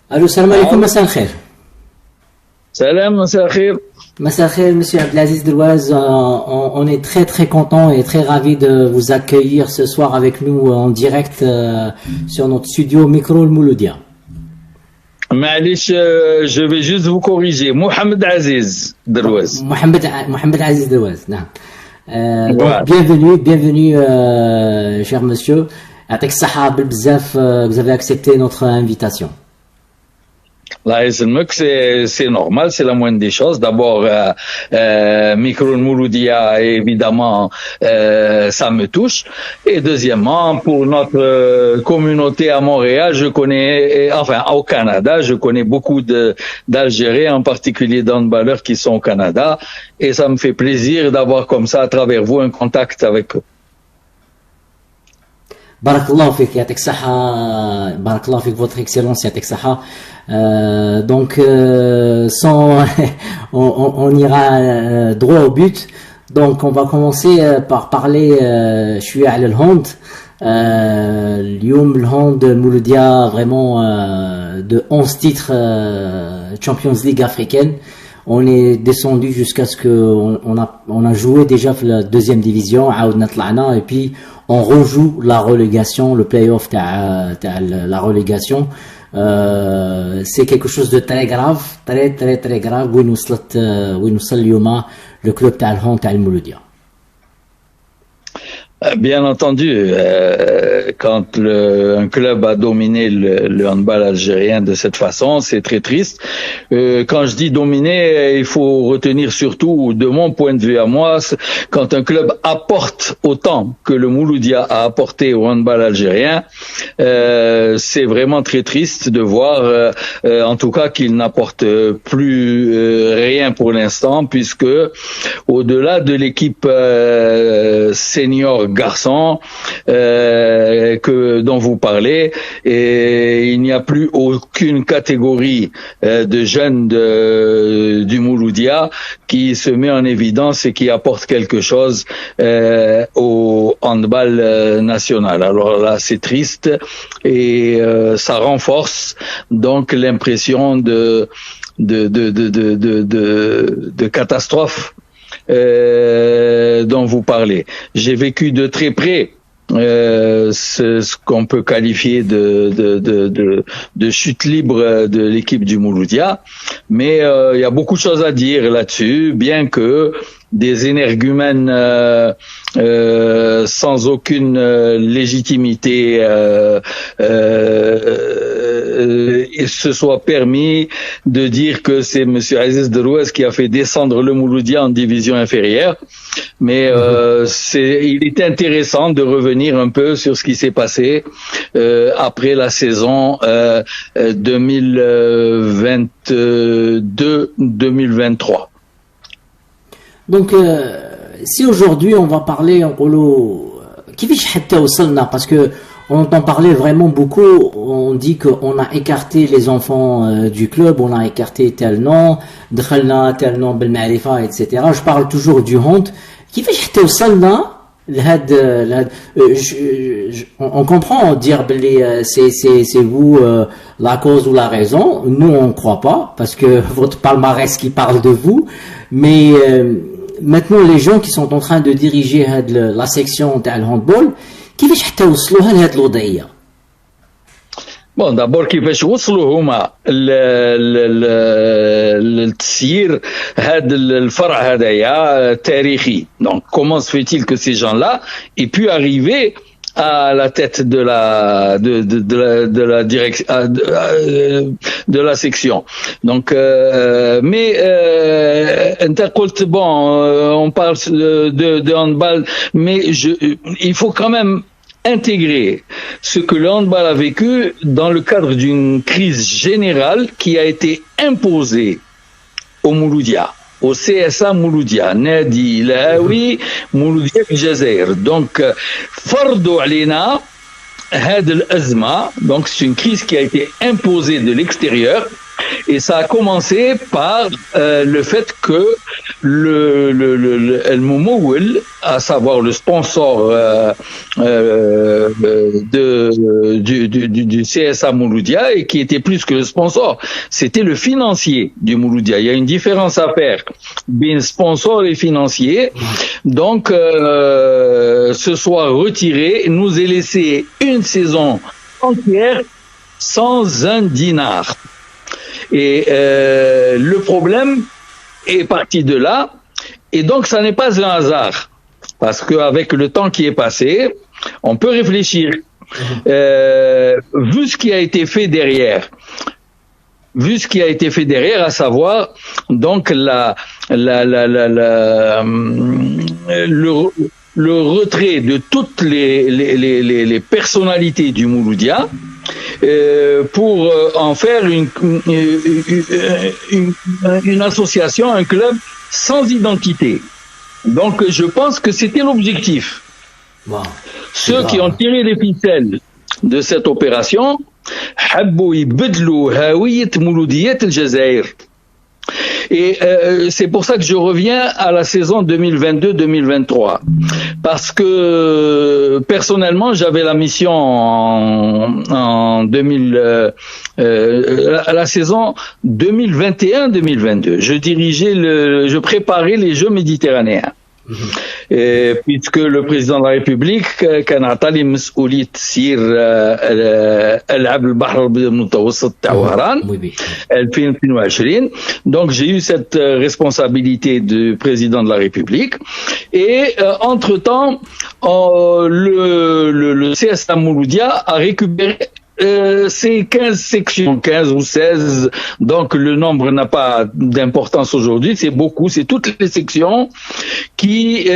Allô, salam alaikum, Allô. مساء الخير. Salam, مساء الخير. مساء الخير, monsieur Abdelaziz Delouaz. On est très très content et très ravi de vous accueillir ce soir avec nous en direct sur notre studio Micro Le Mouloudia. معليش, je vais juste vous corriger. Mohamed Aziz Delouaz. Mohamed Aziz Delouaz, نعم. Donc Voilà. bienvenue, cher monsieur. Atek Saha Bzaf, vous avez accepté notre invitation. Là, c'est normal, c'est la moindre des choses. D'abord, Micro Mouloudia, évidemment, ça me touche. Et deuxièmement, pour notre communauté à Montréal, je connais, enfin au Canada, je connais beaucoup d'Algériens, en particulier d'handballeurs qui sont au Canada. Et ça me fait plaisir d'avoir comme ça, à travers vous, un contact avec eux. Barakallahu fik, yatek saha, barakallahu fik, votre excellence, yatek saha. Donc, sans, on ira droit au but. Donc, on va commencer par parler, شوية على الهوند. اليوم الهوند مولوديا vraiment de 11 titres Champions League africaine. On est descendu jusqu'à ce que on a joué déjà la deuxième division, عاودنا طلعنا, et puis on rejoue la relégation, le play-off تاع la relégation. C'est quelque chose de très grave, très grave. وين وصل اليوم le club تاع الهون تاع المولوديا. Bien entendu, quand un club a dominé le handball algérien de cette façon, c'est très triste. Quand je dis dominer, il faut retenir surtout, de mon point de vue à moi, quand un club apporte autant que le Mouloudia a apporté au handball algérien, c'est vraiment très triste de voir, en tout cas, qu'il n'apporte plus rien pour l'instant, puisque au-delà de l'équipe senior garçons dont vous parlez, et il n'y a plus aucune catégorie de jeunes du Mouloudia qui se met en évidence et qui apporte quelque chose au handball national. Alors là, c'est triste et ça renforce donc l'impression de catastrophe dont vous parlez. J'ai vécu de très près ce qu'on peut qualifier de chute libre de l'équipe du Mouloudia, mais il y a beaucoup de choses à dire là-dessus, bien que des énergumènes sans aucune légitimité se soit permis de dire que c'est monsieur Aziz Delouaz qui a fait descendre le Mouloudia en division inférieure. Mais il est intéressant de revenir un peu sur ce qui s'est passé après la saison 2022-2023. Donc, si aujourd'hui on va parler en gros, parce que on entend parler vraiment beaucoup, on dit qu'on a écarté les enfants du club, on a écarté tel nom, دخلنا tel nom بالمعرفة, etc. Je parle toujours du honte. كيفاش حتى وصلنا لهاد on comprend dire c'est vous la cause ou la raison. Nous on croit pas parce que votre palmarès qui parle de vous, mais maintenant les gens qui sont en train de diriger la section تاع الهاندبول كيفاش حتى وصلوها لهاد الوضعيه؟ Bon, d'abord كيفاش وصلوا هما للتسيير هذا الفرع هذايا تاريخي. Donc comment se fait-il que ces gens-là aient pu arriver à la tête de la direction de la section. Donc mais انت قلت bon, on parle de handball, mais il faut quand même intégrer ce que le handball a vécu dans le cadre d'une crise générale qui a été imposée au Mouloudia, au CSA Mouloudia, Nadi Laoui Mouloudia Jazair. Donc فرضوا علينا هذه الأزمة. Donc c'est une crise qui a été imposée de l'extérieur Et ça a commencé par le fait que le Moumoul, à savoir le sponsor du CSA Mouloudia, et qui était plus que le sponsor, c'était le financier du Mouloudia. Il y a une différence à faire bien sponsor et financier. Donc, ce soit retiré, nous ait laissé une saison entière sans un dinar. Et le problème est parti de là, et donc ça n'est pas un hasard, parce qu'avec le temps qui est passé, on peut réfléchir. Vu ce qui a été fait derrière, à savoir donc le retrait de toutes les personnalités du Mouloudia, pour en faire une association, un club sans identité. Donc je pense que c'était l'objectif. Wow. Ceux qui ont tiré les ficelles de cette opération, حبوا يبدلوا هوية مولودية الجزائر. Et c'est pour ça que je reviens à la saison 2022-2023, parce que personnellement j'avais la mission en 2000 la saison 2021-2022. Je préparais les Jeux méditerranéens. Puisque le président de la République كان عطاني مسؤولية تسيير ألعاب البحر المتوسط تاع وهران 2022. Donc j'ai eu cette responsabilité de président de la République, et entre-temps le CSA Mouloudia a récupéré c'est 15 sections, 15 ou 16, donc le nombre n'a pas d'importance aujourd'hui, c'est beaucoup, c'est toutes les sections qui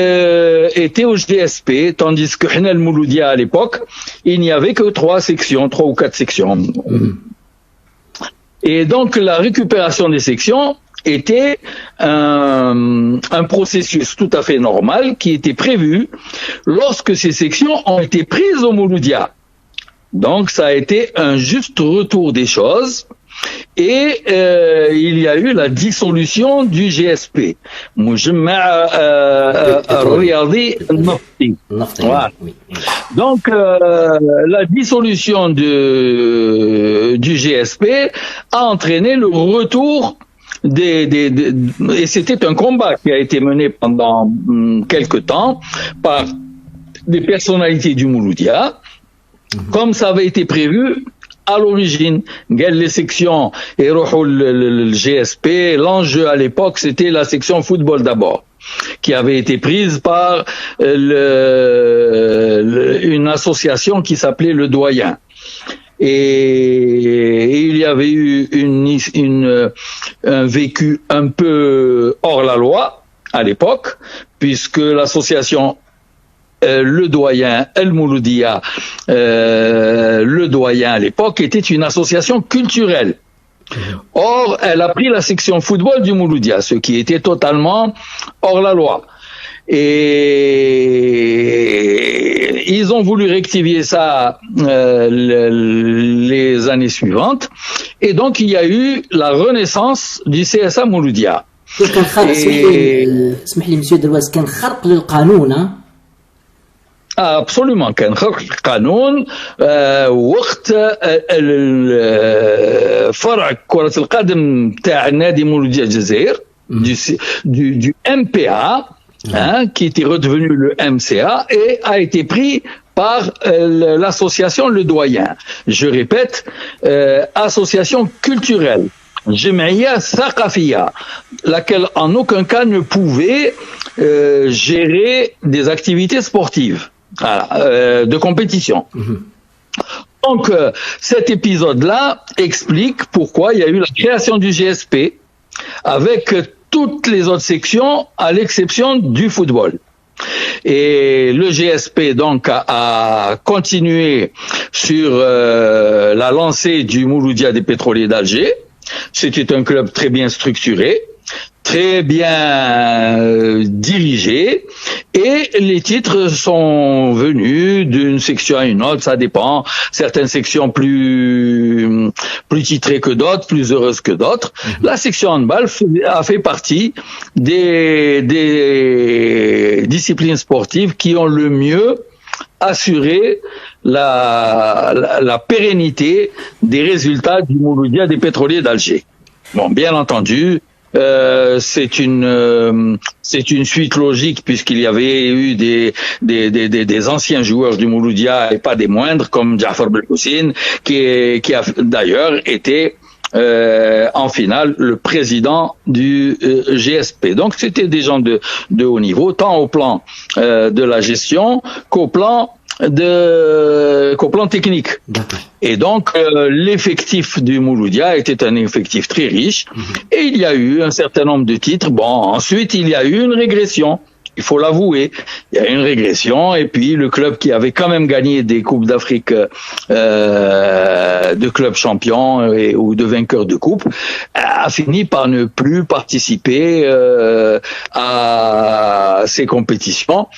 étaient au GSP, tandis que Hanel Mouloudia à l'époque, il n'y avait que 3 ou 4 sections. Et donc la récupération des sections était un processus tout à fait normal qui était prévu lorsque ces sections ont été prises au Mouloudia. Donc ça a été un juste retour des choses, et il y a eu la dissolution du GSP. Voilà. Donc la dissolution du GSP a entraîné le retour et c'était un combat qui a été mené pendant quelque temps par des personnalités du Mouloudia, comme ça avait été prévu à l'origine. Les sections et le GSP, l'enjeu à l'époque, c'était la section football d'abord, qui avait été prise par une association qui s'appelait le Doyen. Et il y avait eu un vécu un peu hors la loi à l'époque, puisque l'association le Doyen, El Mouloudia, le Doyen à l'époque était une association culturelle. Or, elle a pris la section football du Mouloudia, ce qui était totalement hors la loi. Et ils ont voulu rectifier ça les années suivantes. Et donc, il y a eu la renaissance du CSA Mouloudia. Absolument, كان خلق القانون وقت فرع كرة القدم تاع نادي مولودية الجزائر du MPA, qui était redevenu le MCA et a été pris par l'association Le Doyen. Je répète, association culturelle, Jem'iyya Thaqafiyya, laquelle en aucun cas ne pouvait gérer des activités sportives. Voilà, de compétition. Donc cet épisode-là explique pourquoi il y a eu la création du GSP avec toutes les autres sections à l'exception du football. Et le GSP donc a continué sur la lancée du Mouloudia des pétroliers d'Alger. C'était un club très bien structuré, très bien dirigé, et les titres sont venus d'une section à une autre, ça dépend. Certaines sections plus plus titrées que d'autres, plus heureuses que d'autres. La section handball a fait partie des disciplines sportives qui ont le mieux assuré la pérennité des résultats du Mouloudia des pétroliers d'Alger. Bon, bien entendu, c'est une suite logique puisqu'il y avait eu des anciens joueurs du Mouloudia et pas des moindres comme Jafar Belhoussine qui a d'ailleurs été en finale le président du GSP. Donc c'était des gens de haut niveau, tant au plan de la gestion qu'au plan technique. Et donc l'effectif du Mouloudia était un effectif très riche et il y a eu un certain nombre de titres. Bon, ensuite il y a eu une régression. Il faut l'avouer, il y a une régression et puis le club qui avait quand même gagné des Coupes d'Afrique de clubs champions ou de vainqueurs de coupes a fini par ne plus participer à ces compétitions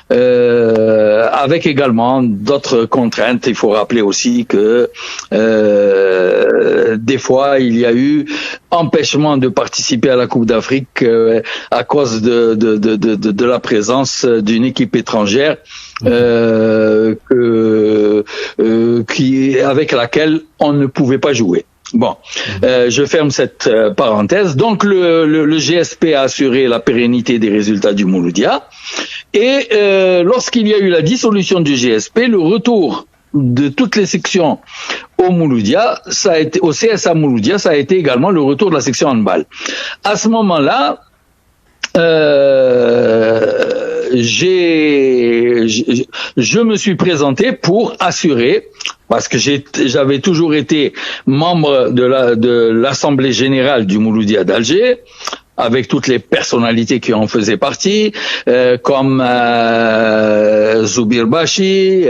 avec également d'autres contraintes. Il faut rappeler aussi que des fois il y a eu empêchement de participer à la Coupe d'Afrique à cause de la présence d'une équipe étrangère avec laquelle on ne pouvait pas jouer. Bon, je ferme cette parenthèse. Donc le GSP a assuré la pérennité des résultats du Mouloudia et lorsqu'il y a eu la dissolution du GSP, le retour de toutes les sections au Mouloudia, au CSA Mouloudia, ça a été également le retour de la section handball. À ce moment-là, je me suis présenté pour assurer, parce que j'avais toujours été membre de l'Assemblée générale du Mouloudia d'Alger, avec toutes les personnalités qui en faisaient partie, comme Zoubir Bachi,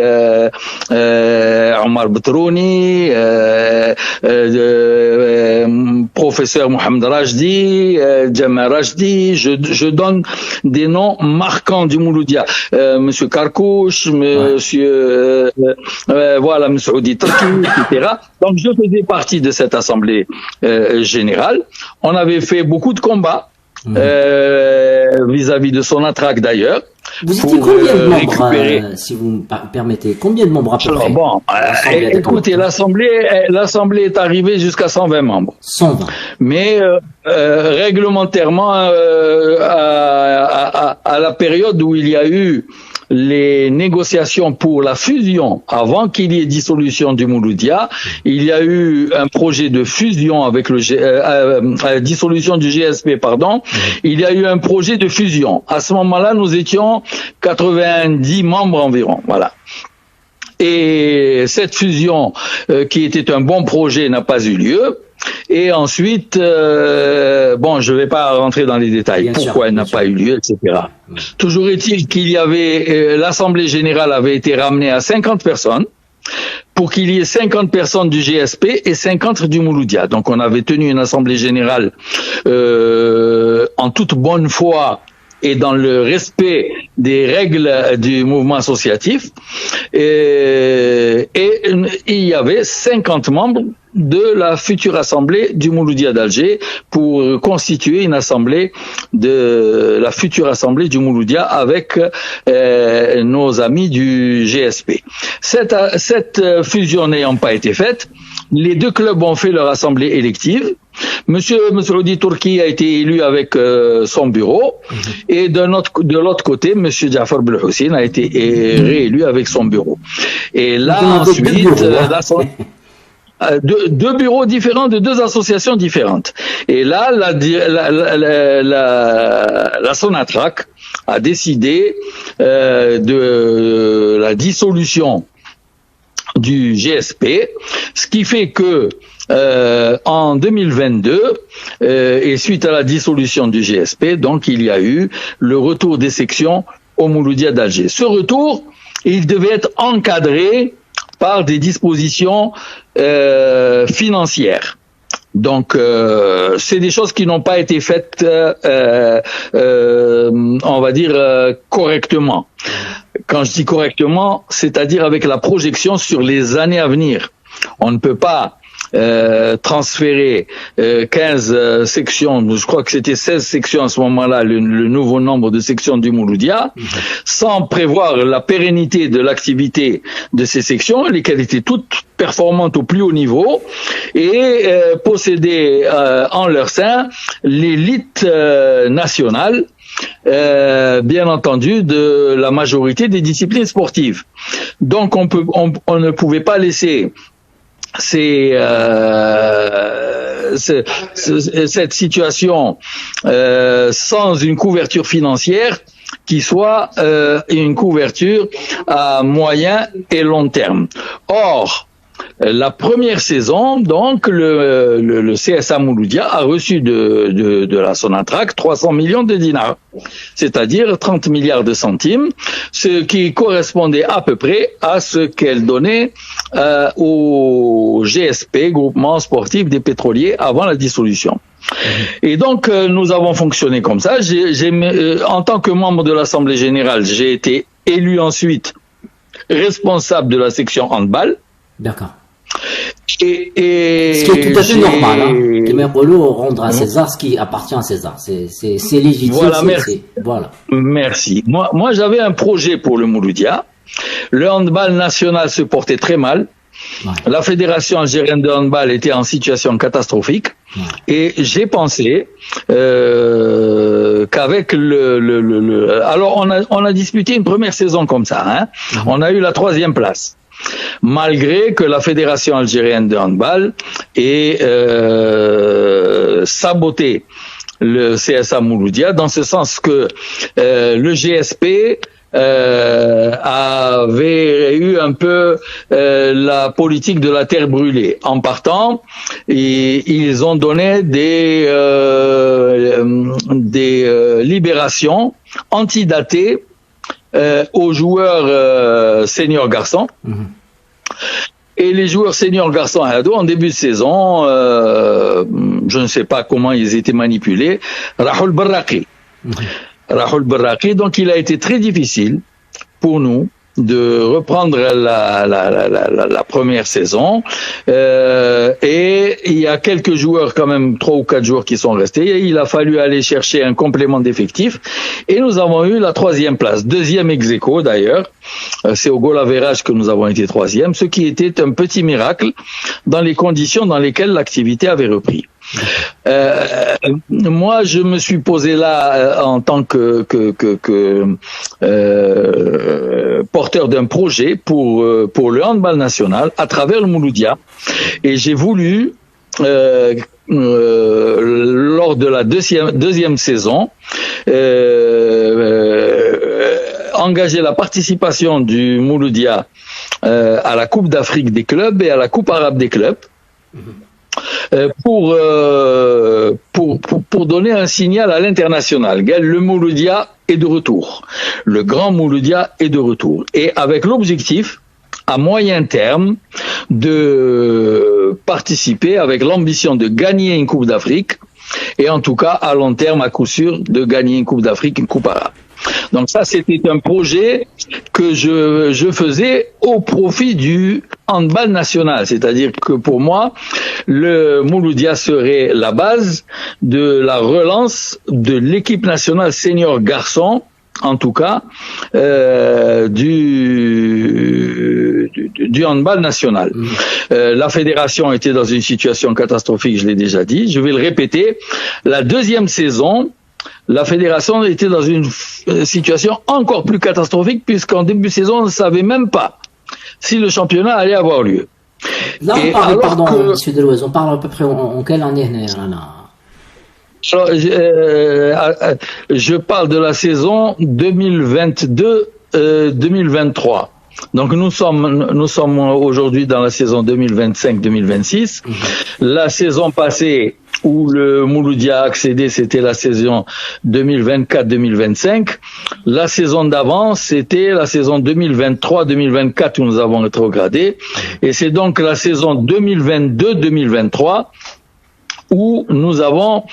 Omar Betrouni, professeur Mohamed Rajdi, Jamal Rajdi. Je donne des noms marquants du Mouloudia. Monsieur Karkouch, Monsieur Monsieur Oudi Turki, etc. Donc je faisais partie de cette assemblée générale. On avait fait beaucoup de combats vis-à-vis de Sonatrach d'ailleurs. Vous étiez combien de membres, si vous me permettez? Combien de membres à peu près? Bon, écoutez, l'Assemblée est arrivée jusqu'à 120 membres. 120. Mais réglementairement, à la période où il y a eu les négociations pour la fusion, avant qu'il y ait dissolution du Mouloudia, il y a eu un projet de fusion avec dissolution du GSP, pardon. Il y a eu un projet de fusion. À ce moment-là, nous étions 90 membres environ. Voilà. Et cette fusion, qui était un bon projet, n'a pas eu lieu. Et ensuite, je vais pas rentrer dans les détails. Pourquoi elle n'a pas eu lieu, etc. Toujours est-il qu'il y avait, l'Assemblée générale avait été ramenée à 50 personnes pour qu'il y ait 50 personnes du GSP et 50 du Mouloudia. Donc on avait tenu une Assemblée générale en toute bonne foi et dans le respect des règles du mouvement associatif. Et il y avait 50 membres de la future assemblée du Mouloudia d'Alger pour constituer une assemblée de la future assemblée du Mouloudia avec nos amis du GSP. Cette fusion n'ayant pas été faite, les deux clubs ont fait leur assemblée élective. Monsieur Oudi Turki a été élu avec son bureau et de l'autre côté, Monsieur Jafar Belhoussine a été réélu avec son bureau. Et là ensuite, deux bureaux différents de deux associations différentes. Et là, la Sonatrach a décidé de la dissolution du GSP, ce qui fait que en 2022 et suite à la dissolution du GSP, donc il y a eu le retour des sections au Mouloudia d'Alger. Ce retour, il devait être encadré par des dispositions financières. Donc, c'est des choses qui n'ont pas été faites, on va dire, correctement. Quand je dis correctement, c'est-à-dire avec la projection sur les années à venir. On ne peut pas transféré 15 sections, je crois que c'était 16 sections à ce moment-là, le nouveau nombre de sections du Mouloudia, sans prévoir la pérennité de l'activité de ces sections, lesquelles étaient toutes performantes au plus haut niveau, et possédaient en leur sein l'élite nationale, bien entendu, de la majorité des disciplines sportives. Donc on ne pouvait pas laisser cette situation sans une couverture financière qui soit une couverture à moyen et long terme. Or, la première saison, donc, le CSA Mouloudia a reçu de la Sonatrach 300 millions de dinars, c'est-à-dire 30 milliards de centimes, ce qui correspondait à peu près à ce qu'elle donnait au GSP, Groupement Sportif des Pétroliers, avant la dissolution. Et donc, nous avons fonctionné comme ça. En tant que membre de l'Assemblée Générale, j'ai été élu ensuite responsable de la section handball. D'accord. Et ce qui est tout à fait normal, hein. Rendre à César ce qui appartient à César. C'est légitime. Voilà, merci. Voilà. Merci. Moi, j'avais un projet pour le Mouloudia. Le handball national se portait très mal. Ouais. La fédération algérienne de handball était en situation catastrophique. Ouais. Et j'ai pensé qu'avec alors on a disputé une première saison comme ça, hein. On a eu la 3e place, malgré que la fédération algérienne de handball ait saboté le CSA Mouloudia, dans ce sens que le GSP avait eu un peu la politique de la terre brûlée. En partant, ils ont donné des libérations antidatées aux joueurs seniors garçons. Et les joueurs seniors garçons à Hado, en début de saison, je ne sais pas comment ils étaient manipulés, Rahul Barraqi. Rahul Barraqi, donc il a été très difficile pour nous de reprendre la première saison, et il y a quelques joueurs, quand même 3 ou 4 joueurs qui sont restés, et il a fallu aller chercher un complément d'effectifs, et nous avons eu la 3e place, 2e ex aequo d'ailleurs. C'est au goal average que nous avons été 3e, ce qui était un petit miracle dans les conditions dans lesquelles l'activité avait repris. Moi, je me suis posé là en tant que porteur d'un projet pour le handball national à travers le Mouloudia, et j'ai voulu lors de la deuxième saison engager la participation du Mouloudia à la Coupe d'Afrique des clubs et à la Coupe arabe des clubs. Pour donner un signal à l'international. Le Mouloudia est de retour. Le grand Mouloudia est de retour. Et avec l'objectif, à moyen terme, de participer avec l'ambition de gagner une Coupe d'Afrique, et en tout cas, à long terme, à coup sûr, de gagner une Coupe d'Afrique, une Coupe arabe. Donc ça, c'était un projet que je faisais au profit du handball national. C'est-à-dire que pour moi, le Mouloudia serait la base de la relance de l'équipe nationale senior garçon, en tout cas, du handball national. La fédération était dans une situation catastrophique, je l'ai déjà dit. Je vais le répéter. La 2e saison, la fédération était dans une situation encore plus catastrophique, puisqu'en début de saison, on ne savait même pas si le championnat allait avoir lieu. Là, on parle, pardon, monsieur Delouez, on parle à peu près en quelle année, alors, je parle de la saison 2022-2023. Donc nous sommes aujourd'hui dans la saison 2025-2026. La saison passée où le Mouloudia a accédé, c'était la saison 2024-2025. La saison d'avant, c'était la saison 2023-2024 où nous avons rétrogradé. Et c'est donc la saison 2022-2023 où nous avons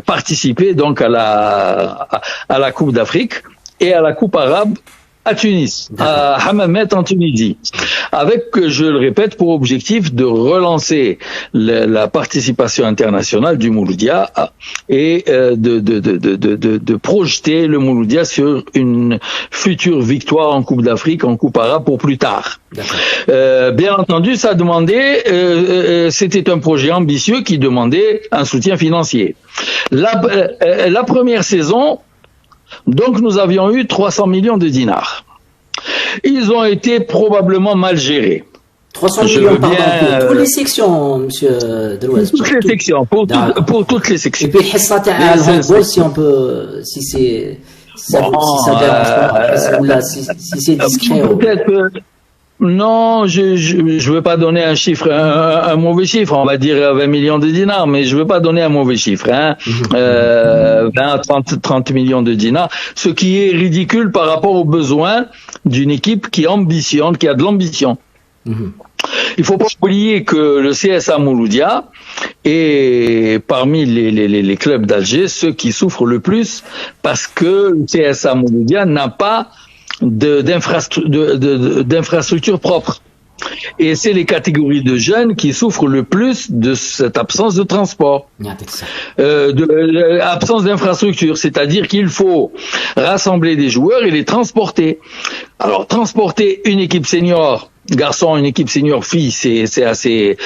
participé donc à la Coupe d'Afrique et à la Coupe arabe à Tunis, à Hammamet en Tunisie, avec, je le répète, pour objectif de relancer la participation internationale du Mouloudia et de projeter le Mouloudia sur une future victoire en Coupe d'Afrique, en Coupe arabe pour plus tard. Bien entendu, ça demandait, c'était un projet ambitieux qui demandait un soutien financier. La première saison, donc nous avions eu 300 millions de dinars. Ils ont été probablement mal gérés. 300 millions, pardon, pour toutes les sections, monsieur Drouaz. Toutes les sections, pour toutes les sections. Et puis, si on peut, si c'est, si ça dérange pas, si c'est discret. Non, je veux pas donner un chiffre, un mauvais chiffre. On va dire 20 millions de dinars, mais je veux pas donner un mauvais chiffre. 20, 30 millions de dinars, ce qui est ridicule par rapport aux besoins d'une équipe qui ambitionne, qui a de l'ambition. Il faut pas oublier que le CSA Mouloudia est parmi les clubs d'Alger ceux qui souffrent le plus parce que le CSA Mouloudia n'a pas d'infrastructures propres. Et c'est les catégories de jeunes qui souffrent le plus de cette absence de transport, absence d'infrastructure. C'est-à-dire qu'il faut rassembler des joueurs et les transporter. Alors, transporter une équipe senior garçon, une équipe senior fille, c'est assez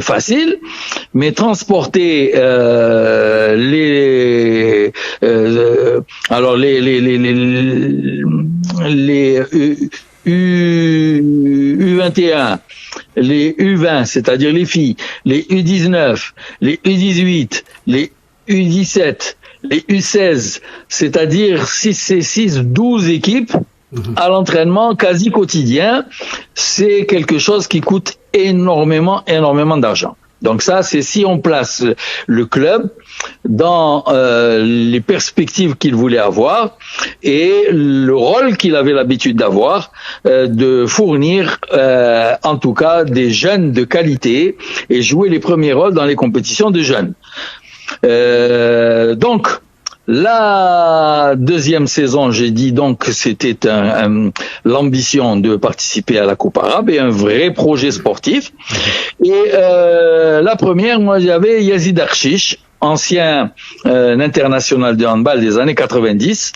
facile, mais transporter les U21, les U20, c'est-à-dire les filles, les U19, les U18, les U17, les U16, c'est-à-dire 12 équipes à l'entraînement quasi quotidien, c'est quelque chose qui coûte énormément d'argent. Donc ça, c'est si on place le club dans les perspectives qu'il voulait avoir et le rôle qu'il avait l'habitude d'avoir, de fournir en tout cas des jeunes de qualité et jouer les premiers rôles dans les compétitions de jeunes. Donc, la deuxième saison, j'ai dit donc que c'était l'ambition de participer à la Coupe arabe et un vrai projet sportif. Et la première, moi j'avais Yazid Arshish, ancien international de handball des années 90,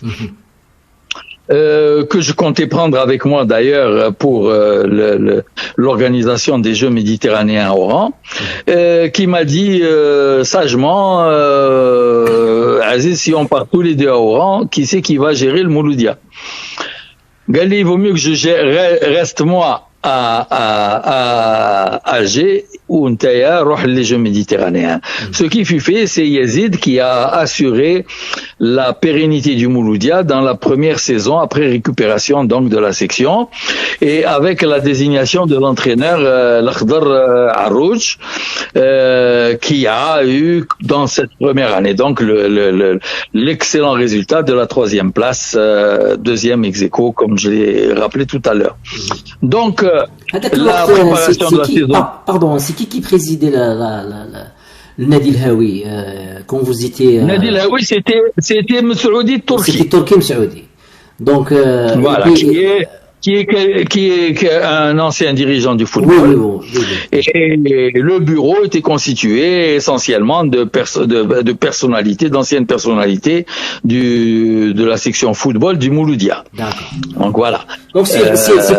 que je comptais prendre avec moi d'ailleurs pour l'organisation des Jeux méditerranéens à Oran, qui m'a dit sagement, Aziz, si on part tous les deux à Oran, qui c'est qui va gérer le Mouloudia? Gali, il vaut mieux que je reste moi à Alger ou Ntaya roh les Jeux méditerranéens. Ce qui fut fait, c'est Yazid qui a assuré la pérennité du Mouloudia dans la première saison après récupération donc de la section et avec la désignation de l'entraîneur Lakhdar Arrouj qui a eu dans cette première année donc l'excellent résultat de la troisième place, deuxième ex-aequo comme je l'ai rappelé tout à l'heure. Donc la préparation de la saison. Pardon, c'est qui présidait le Nadi El Haoui quand vous étiez Nadi El Haoui, c'était Msaoudi Turki. C'était Turki Msaoudi. Donc voilà, qui est un ancien dirigeant du football. Oui. Et le bureau était constitué essentiellement de personnalités, d'anciennes personnalités de la section football du Mouloudia. D'accord. Donc voilà. Donc c'est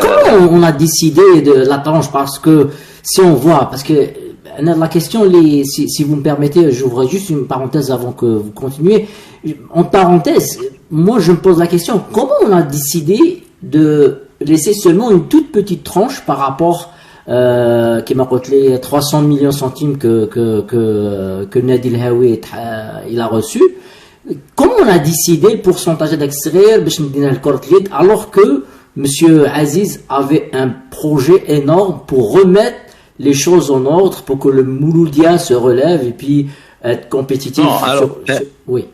comment on a décidé de la tranche, parce que si on voit, parce que la question, si vous me permettez, j'ouvre juste une parenthèse avant que vous continuiez. En parenthèse, moi je me pose la question, comment on a décidé de laisser seulement une toute petite tranche par rapport qui m'a coûté 300 millions centimes que Nadi El Haoui il a reçu. Comment on a décidé le pourcentage d'extraire alors que Monsieur Aziz avait un projet énorme pour remettre les choses en ordre, pour que le Mouloudia se relève et puis être compétitif? Non, alors, oui.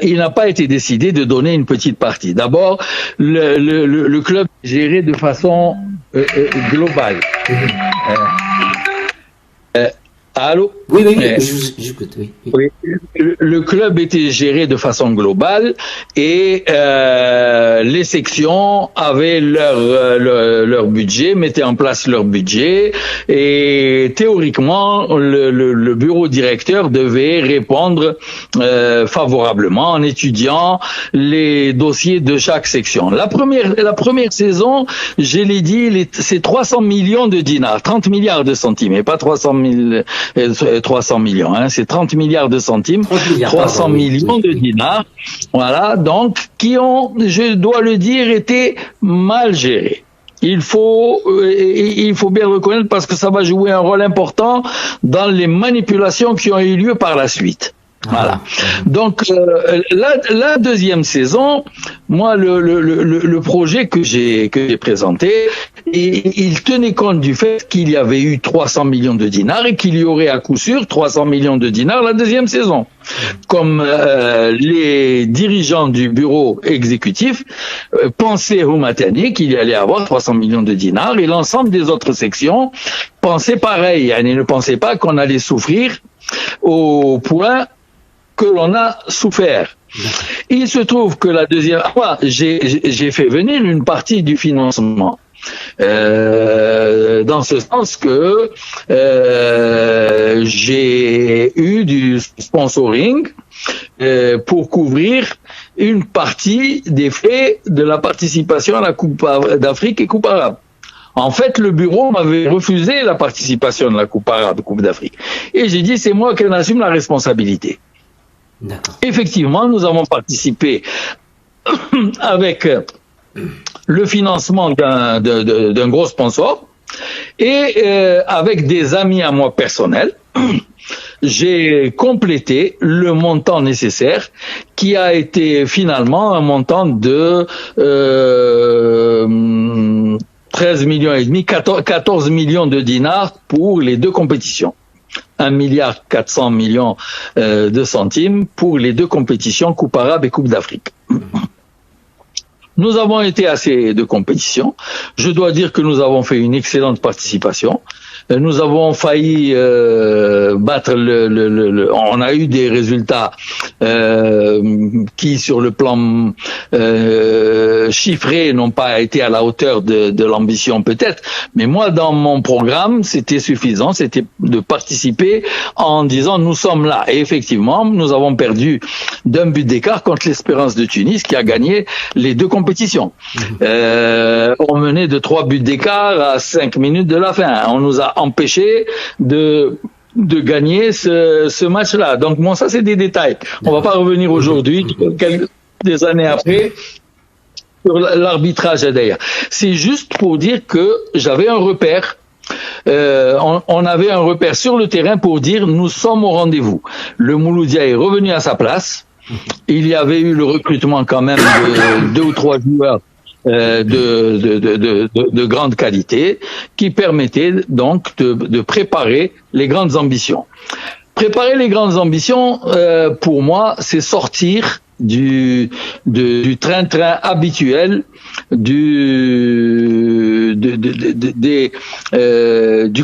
Il n'a pas été décidé de donner une petite partie. D'abord, le club est géré de façon globale. Allô? Oui, oui, Mais- j'écoute, oui. Oui. Le club était géré de façon globale et les sections avaient leur budget, mettaient en place leur budget et théoriquement le bureau directeur devait répondre favorablement en étudiant les dossiers de chaque section. La première saison, je l'ai dit, c'est 300 millions de dinars, 30 milliards de centimes et pas 300 millions, hein, c'est 30 milliards de centimes, 300 millions de dinars, voilà, donc qui ont, je dois le dire, été mal gérés. Il faut bien reconnaître parce que ça va jouer un rôle important dans les manipulations qui ont eu lieu par la suite. Voilà. Donc la deuxième saison, moi le projet que j'ai présenté, il tenait compte du fait qu'il y avait eu 300 millions de dinars et qu'il y aurait à coup sûr 300 millions de dinars la deuxième saison. Comme les dirigeants du bureau exécutif pensaient au Matani qu'il y allait avoir 300 millions de dinars et l'ensemble des autres sections pensaient pareil. Ils ne pensaient pas qu'on allait souffrir au point que l'on a souffert. Il se trouve que la deuxième fois, j'ai fait venir une partie du financement. Dans ce sens que j'ai eu du sponsoring pour couvrir une partie des frais de la participation à la Coupe d'Afrique et Coupe arabe. En fait, le bureau m'avait refusé la participation de la Coupe arabe, Coupe d'Afrique. Et j'ai dit, c'est moi qui en assume la responsabilité. Effectivement, nous avons participé avec le financement d'un gros sponsor et avec des amis à moi personnels, j'ai complété le montant nécessaire qui a été finalement un montant de 13 millions et demi, 14 millions de dinars pour les deux compétitions. 1,4 milliard de centimes pour les deux compétitions, Coupe arabe et Coupe d'Afrique. Nous avons été à ces deux compétitions. Je dois dire que nous avons fait une excellente participation. Nous avons failli battre on a eu des résultats qui, sur le plan chiffré, n'ont pas été à la hauteur de l'ambition peut-être. Mais moi, dans mon programme, c'était suffisant. C'était de participer en disant nous sommes là. Et effectivement, nous avons perdu d'un but d'écart contre l'Espérance de Tunis qui a gagné les deux compétitions. On menait de 3 buts d'écart à 5 minutes de la fin. On nous a empêché de gagner ce match-là. Donc bon, ça c'est des détails. On va pas revenir aujourd'hui, des années après, sur l'arbitrage d'ailleurs. C'est juste pour dire que j'avais un repère. On avait un repère sur le terrain pour dire nous sommes au rendez-vous. Le Mouloudia est revenu à sa place. Il y avait eu le recrutement quand même de 2 ou 3 joueurs de grande qualité qui permettaient donc de préparer les grandes ambitions. Préparer les grandes ambitions, pour moi, c'est sortir du train-train habituel du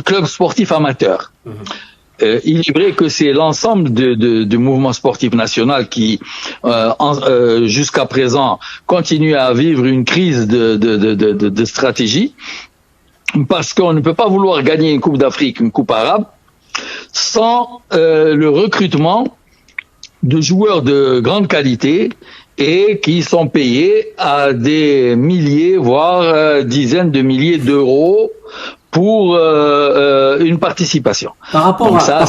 club sportif amateur. Il est vrai que c'est l'ensemble du mouvement sportif national qui, jusqu'à présent, continue à vivre une crise de stratégie, parce qu'on ne peut pas vouloir gagner une Coupe d'Afrique, une Coupe arabe, sans le recrutement de joueurs de grande qualité et qui sont payés à des milliers, voire dizaines de milliers d'euros pour une participation. Par rapport à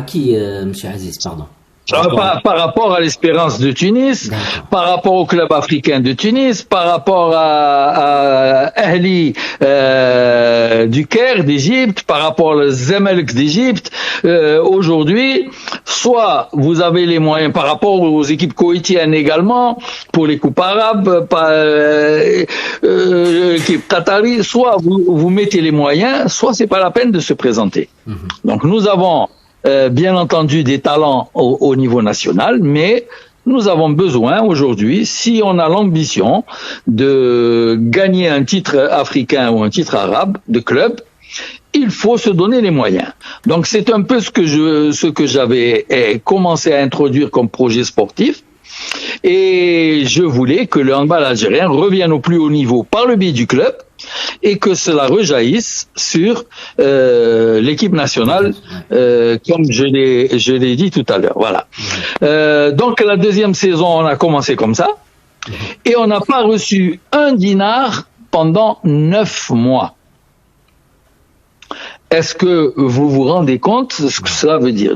qui, M. Aziz, pardon? Par rapport à l'Espérance de Tunis, par rapport au club africain de Tunis, par rapport à Ahli du Caire d'Égypte, par rapport au Zamalek d'Égypte. Aujourd'hui, soit vous avez les moyens par rapport aux équipes koweïtiennes également, pour les coupes arabes, l'équipe qatari, soit vous mettez les moyens, soit c'est pas la peine de se présenter. Donc nous avons bien entendu des talents au niveau national, mais nous avons besoin aujourd'hui, si on a l'ambition de gagner un titre africain ou un titre arabe de club, il faut se donner les moyens. Donc c'est un peu ce que j'avais commencé à introduire comme projet sportif. Et je voulais que le handball algérien revienne au plus haut niveau par le biais du club et que cela rejaillisse sur l'équipe nationale, comme je l'ai dit tout à l'heure. Voilà. Donc la deuxième saison, on a commencé comme ça et on n'a pas reçu un dinar pendant 9 mois. Est-ce que vous vous rendez compte de ce que cela veut dire?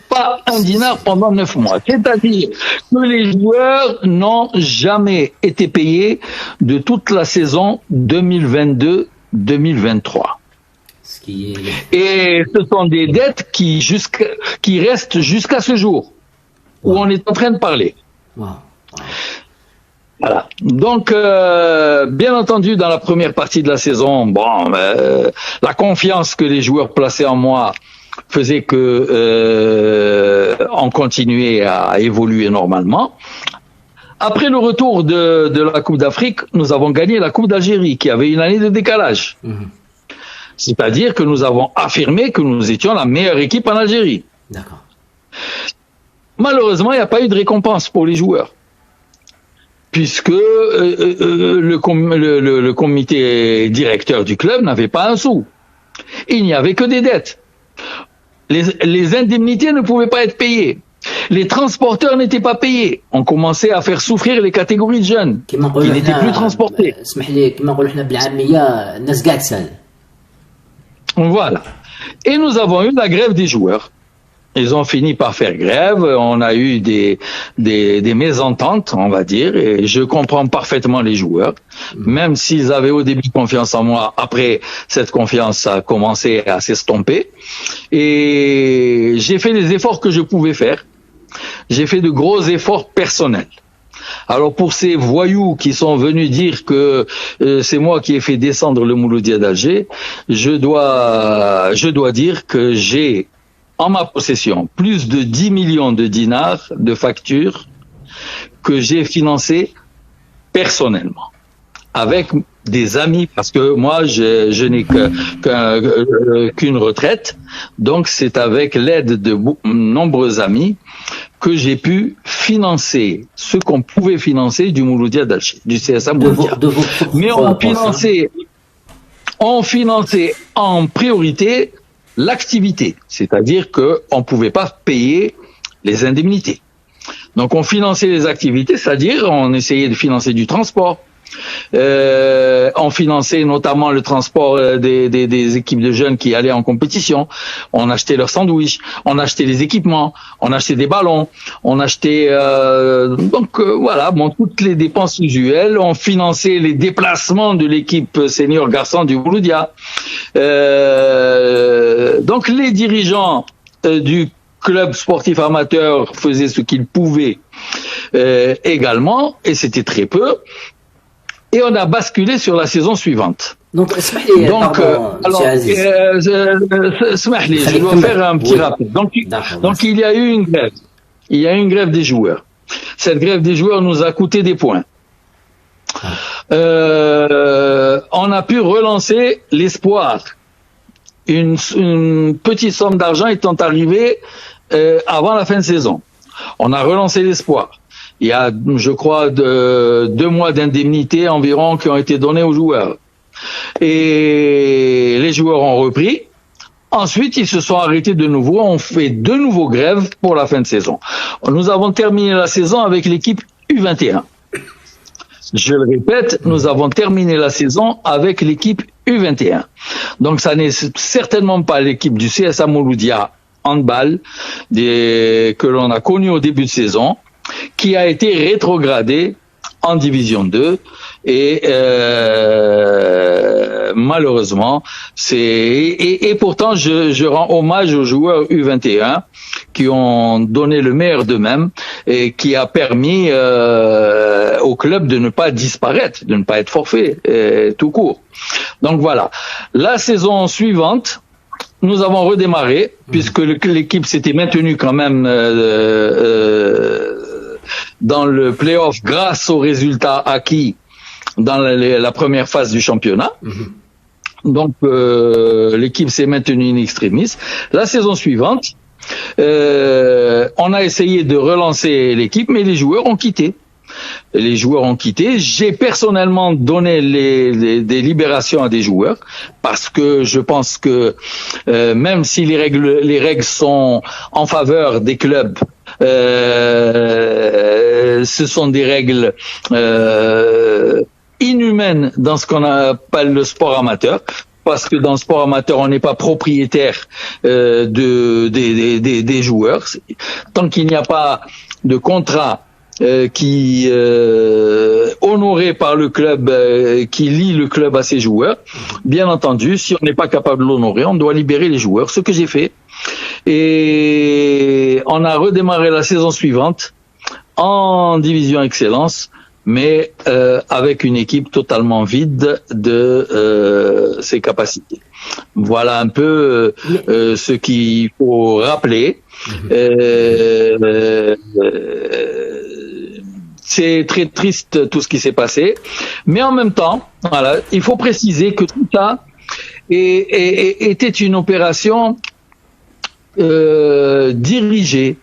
Pas un dinar pendant 9 mois. C'est-à-dire que les joueurs n'ont jamais été payés de toute la saison 2022-2023. Et ce sont des dettes qui restent jusqu'à ce jour où on est en train de parler. Voilà. Donc, bien entendu, dans la première partie de la saison, la confiance que les joueurs plaçaient en moi faisait que on continuait à évoluer normalement. Après le retour de la Coupe d'Afrique, nous avons gagné la Coupe d'Algérie, qui avait une année de décalage. C'est-à-dire que nous avons affirmé que nous étions la meilleure équipe en Algérie. D'accord. Malheureusement, il n'y a pas eu de récompense pour les joueurs, puisque le comité directeur du club n'avait pas un sou. Il n'y avait que des dettes. Les indemnités ne pouvaient pas être payées. Les transporteurs n'étaient pas payés. On commençait à faire souffrir les catégories de jeunes qui n'étaient plus transportés. Voilà. Et nous avons eu la grève des joueurs. Ils ont fini par faire grève. On a eu des mésententes, on va dire. Et je comprends parfaitement les joueurs. Même s'ils avaient au début confiance en moi, après, cette confiance a commencé à s'estomper. Et j'ai fait les efforts que je pouvais faire. J'ai fait de gros efforts personnels. Alors pour ces voyous qui sont venus dire que c'est moi qui ai fait descendre le Mouloudia d'Alger, je dois dire que j'ai en ma possession plus de 10 millions de dinars de factures que j'ai financées personnellement avec des amis, parce que moi je n'ai qu'une retraite, donc c'est avec l'aide de nombreux amis que j'ai pu financer ce qu'on pouvait financer du Mouloudia d'Alger, du CSA Mouloudia. Mais on finançait en priorité l'activité, c'est-à-dire qu'on ne pouvait pas payer les indemnités. Donc on finançait les activités, c'est-à-dire on essayait de financer du transport. On finançait notamment le transport des équipes de jeunes qui allaient en compétition. On achetait leurs sandwichs, on achetait les équipements, on achetait des ballons, on achetait toutes les dépenses usuelles. On finançait les déplacements de l'équipe senior garçon du Mouloudia. Donc les dirigeants du club sportif amateur faisaient ce qu'ils pouvaient également, et c'était très peu. Et on a basculé sur la saison suivante. Donc, je dois faire un petit rappel. Donc, il y a eu une grève. Il y a eu une grève des joueurs. Cette grève des joueurs nous a coûté des points. On a pu relancer l'espoir. Une petite somme d'argent étant arrivée avant la fin de saison. On a relancé l'espoir. Il y a, je crois, 2 mois d'indemnité environ qui ont été donnés aux joueurs. Et les joueurs ont repris. Ensuite, ils se sont arrêtés de nouveau. On fait de nouveau grève pour la fin de saison. Nous avons terminé la saison avec l'équipe U21. Je le répète, nous avons terminé la saison avec l'équipe U21. Donc, ça n'est certainement pas l'équipe du CSA Mouloudia handball que l'on a connu au début de saison, qui a été rétrogradé en division 2 et malheureusement et pourtant je rends hommage aux joueurs U21 qui ont donné le meilleur d'eux-mêmes et qui a permis au club de ne pas disparaître, de ne pas être forfait tout court. Donc voilà, la saison suivante nous avons redémarré puisque l'équipe s'était maintenue quand même dans le play-off grâce aux résultats acquis dans la première phase du championnat. Donc l'équipe s'est maintenue in extremis. La saison suivante, on a essayé de relancer l'équipe, mais les joueurs ont quitté. J'ai personnellement donné des libérations à des joueurs parce que je pense que même si les règles sont en faveur des clubs, ce sont des règles inhumaines dans ce qu'on appelle le sport amateur. Parce que dans le sport amateur, on n'est pas propriétaire des joueurs. Tant qu'il n'y a pas de contrat qui honoré par le club, qui lie le club à ses joueurs, bien entendu, si on n'est pas capable de l'honorer, on doit libérer les joueurs, ce que j'ai fait. Et on a redémarré la saison suivante en division excellence, mais avec une équipe totalement vide de ses capacités. Voilà un peu ce qu'il faut rappeler. C'est très triste tout ce qui s'est passé, mais en même temps, voilà, il faut préciser que tout ça était une opération dirigée.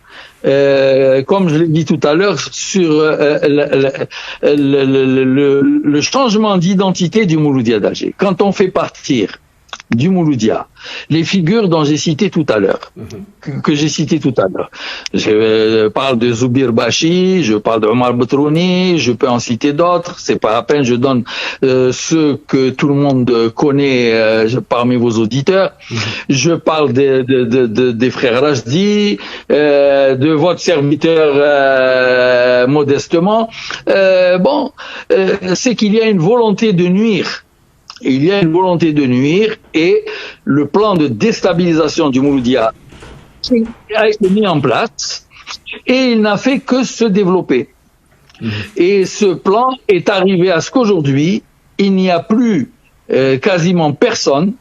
Comme je l'ai dit tout à l'heure, sur le changement d'identité du Mouloudia d'Alger. Quand on fait partir du Mouloudia les figures dont j'ai cité tout à l'heure, que j'ai cité tout à l'heure, je parle de Zoubir Bachi, je parle de Omar Betrouni, je peux en citer d'autres, c'est pas la peine, je donne ceux que tout le monde connaît parmi vos auditeurs. Je parle des frères Rajdi, de votre serviteur modestement. C'est qu'il y a une volonté de nuire. Il y a une volonté de nuire et le plan de déstabilisation du Mouloudia a été mis en place et il n'a fait que se développer. Et ce plan est arrivé à ce qu'aujourd'hui, il n'y a plus quasiment personne,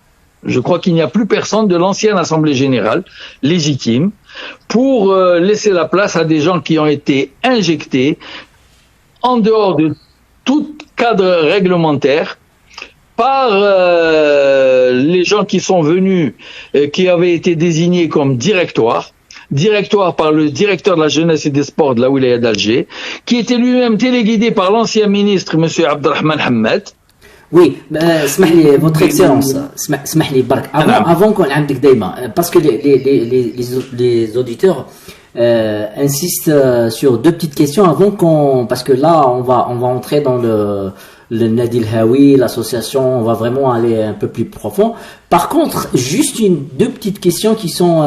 je crois qu'il n'y a plus personne de l'ancienne Assemblée Générale légitime pour laisser la place à des gens qui ont été injectés en dehors de tout cadre réglementaire par les gens qui sont venus, qui avaient été désignés comme directoire par le directeur de la jeunesse et des sports de la wilaya d'Alger, qui était lui-même téléguidé par l'ancien ministre, M. Abdelrahman Hamad. Oui, votre excellence, avant qu'on ait parce que les auditeurs insistent sur deux petites questions avant parce que là on va entrer dans le Nadi El Hawi, l'association, on va vraiment aller un peu plus profond. Par contre, juste deux petites questions qui sont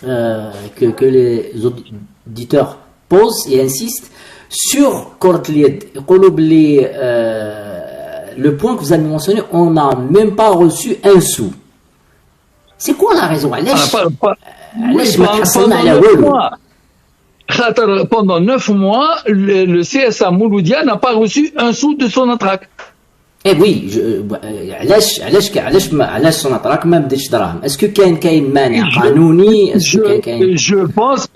que les auditeurs posent et insistent sur le point que vous avez mentionné, on n'a même pas reçu un sou. C'est quoi la raison? Pendant 9 mois, le CSA Mouloudia n'a pas reçu un sou de son entraque. Eh oui, علاش son entraque ما بديتش دراهم. Est-ce que كاين مانع قانوني؟ Je pense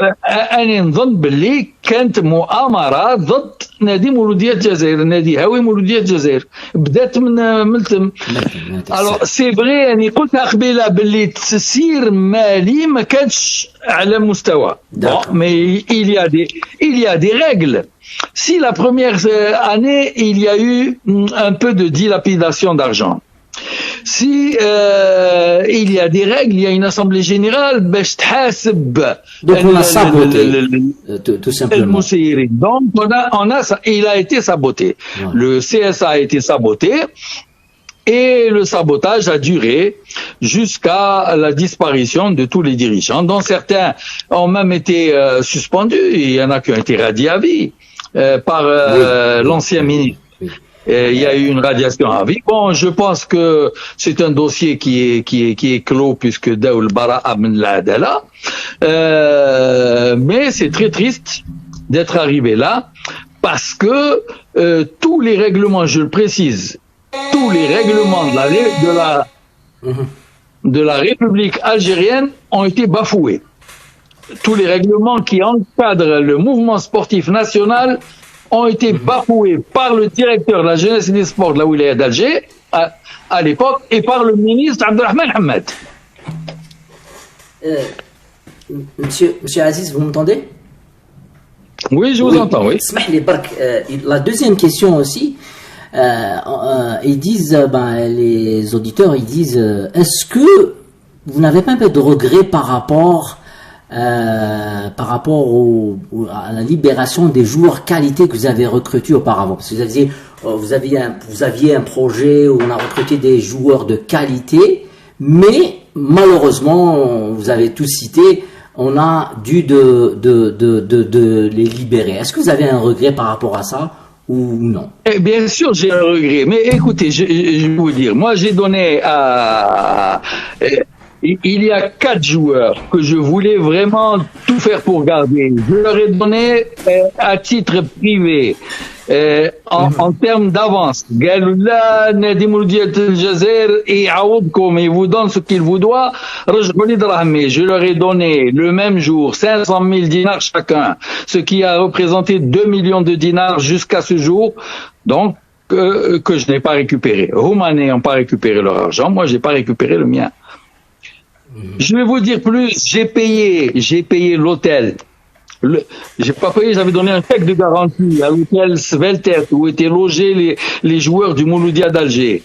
أنا نظن باللي كانت مؤامرة ضد نادي مولودية الجزائر، نادي هاوي مولودية الجزائر، بدات من تم. Alors c'est vrai يعني قلتها قبيله باللي التسيير مالي ما كانش على مستوى. Mais il y a des règles. Si la première année, il y a eu un peu de dilapidation d'argent, si il y a des règles, il y a une assemblée générale, donc on a saboté, tout simplement. Donc il a été saboté. Ouais. Le CSA a été saboté. Et le sabotage a duré jusqu'à la disparition de tous les dirigeants, dont certains ont même été suspendus. Il y en a qui ont été radiés à vie par l'ancien ministre. Il y a eu une radiation à vie. Bon, je pense que c'est un dossier qui est clos puisque Daoul Bara'a min l'Adala. Mais c'est très triste d'être arrivé là parce que tous les règlements, je le précise, tous les règlements de la République algérienne ont été bafoués. Tous les règlements qui encadrent le mouvement sportif national ont été bafoués par le directeur de la jeunesse et des sports de la Wilaya d'Alger, à l'époque, et par le ministre Abdelrahman Hamad. Monsieur Aziz, vous m'entendez? Oui, je vous entends, oui. La deuxième question aussi, ils disent, les auditeurs, ils disent, est-ce que vous n'avez pas un peu de regret par rapport à la libération des joueurs qualité que vous avez recrutés auparavant? Parce que vous aviez un projet où on a recruté des joueurs de qualité, mais malheureusement, vous avez tous cité, on a dû de les libérer. Est-ce que vous avez un regret par rapport à ça ou non? Bien sûr, j'ai un regret. Mais écoutez, je vais vous dire, moi j'ai donné il y a 4 joueurs que je voulais vraiment tout faire pour garder. Je leur ai donné à titre privé. En termes d'avance, il vous donne ce qu'il vous doit. Je leur ai donné le même jour 500 000 dinars chacun, ce qui a représenté 2 millions de dinars jusqu'à ce jour, donc que je n'ai pas récupéré. Roumains n'ayant pas récupéré leur argent, moi j'ai pas récupéré le mien. Je vais vous dire plus, j'ai payé l'hôtel. J'ai pas payé, j'avais donné un chèque de garantie à l'hôtel Svelter où étaient logés les joueurs du Mouloudia d'Alger.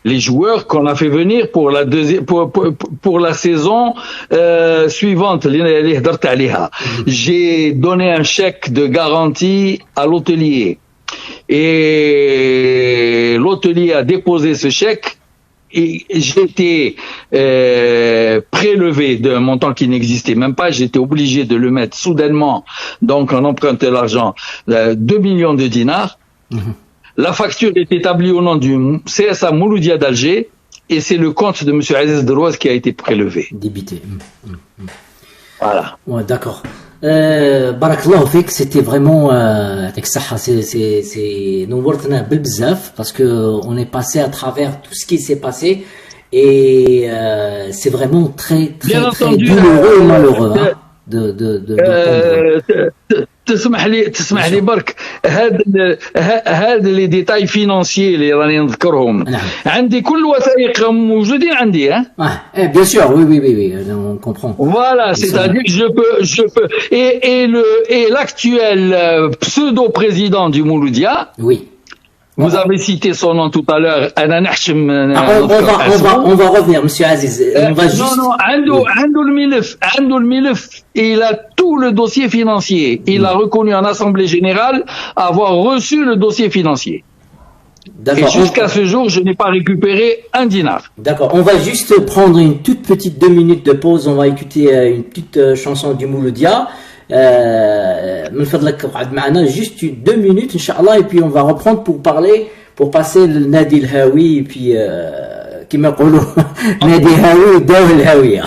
Les joueurs qu'on a fait venir pour la saison suivante. J'ai donné un chèque de garantie à l'hôtelier. Et l'hôtelier a déposé ce chèque. Et j'étais prélevé d'un montant qui n'existait même pas, j'étais obligé de le mettre soudainement, donc en empruntant l'argent, 2 millions de dinars. La facture est établie au nom du CSA Mouloudia d'Alger, et c'est le compte de M. Aziz Derouaz qui a été prélevé. Débité. Voilà. Ouais, d'accord. Barakallahu fik, c'était vraiment c'est nous wortna bzaf parce que on est passé à travers tout ce qui s'est passé et c'est vraiment très douloureux et malheureux تسمح لي برك هاد لي ديتاي فينانسيي اللي راني نذكرهم عندي كل وثائق موجودين عندي bien sûr oui on comprend. Voilà, c'est-à-dire que je peux et l'actuel pseudo président du Mouloudia. Oui. Vous avez cité son nom tout à l'heure. On va revenir, Monsieur Aziz. On va juste... Non, Ando le Milef, il a tout le dossier financier. Il a reconnu en Assemblée Générale avoir reçu le dossier financier. Et jusqu'à ce jour, je n'ai pas récupéré un dinar. D'accord. On va juste prendre une toute petite 2 minutes de pause. On va écouter une petite chanson du Mouloudia. من فضلك اقعد معنا juste 2 minutes Inch'Allah et puis on va reprendre pour passer le Nadi el-Hawi et puis كما يقولوا نادي الهاوي وداو الهاوية.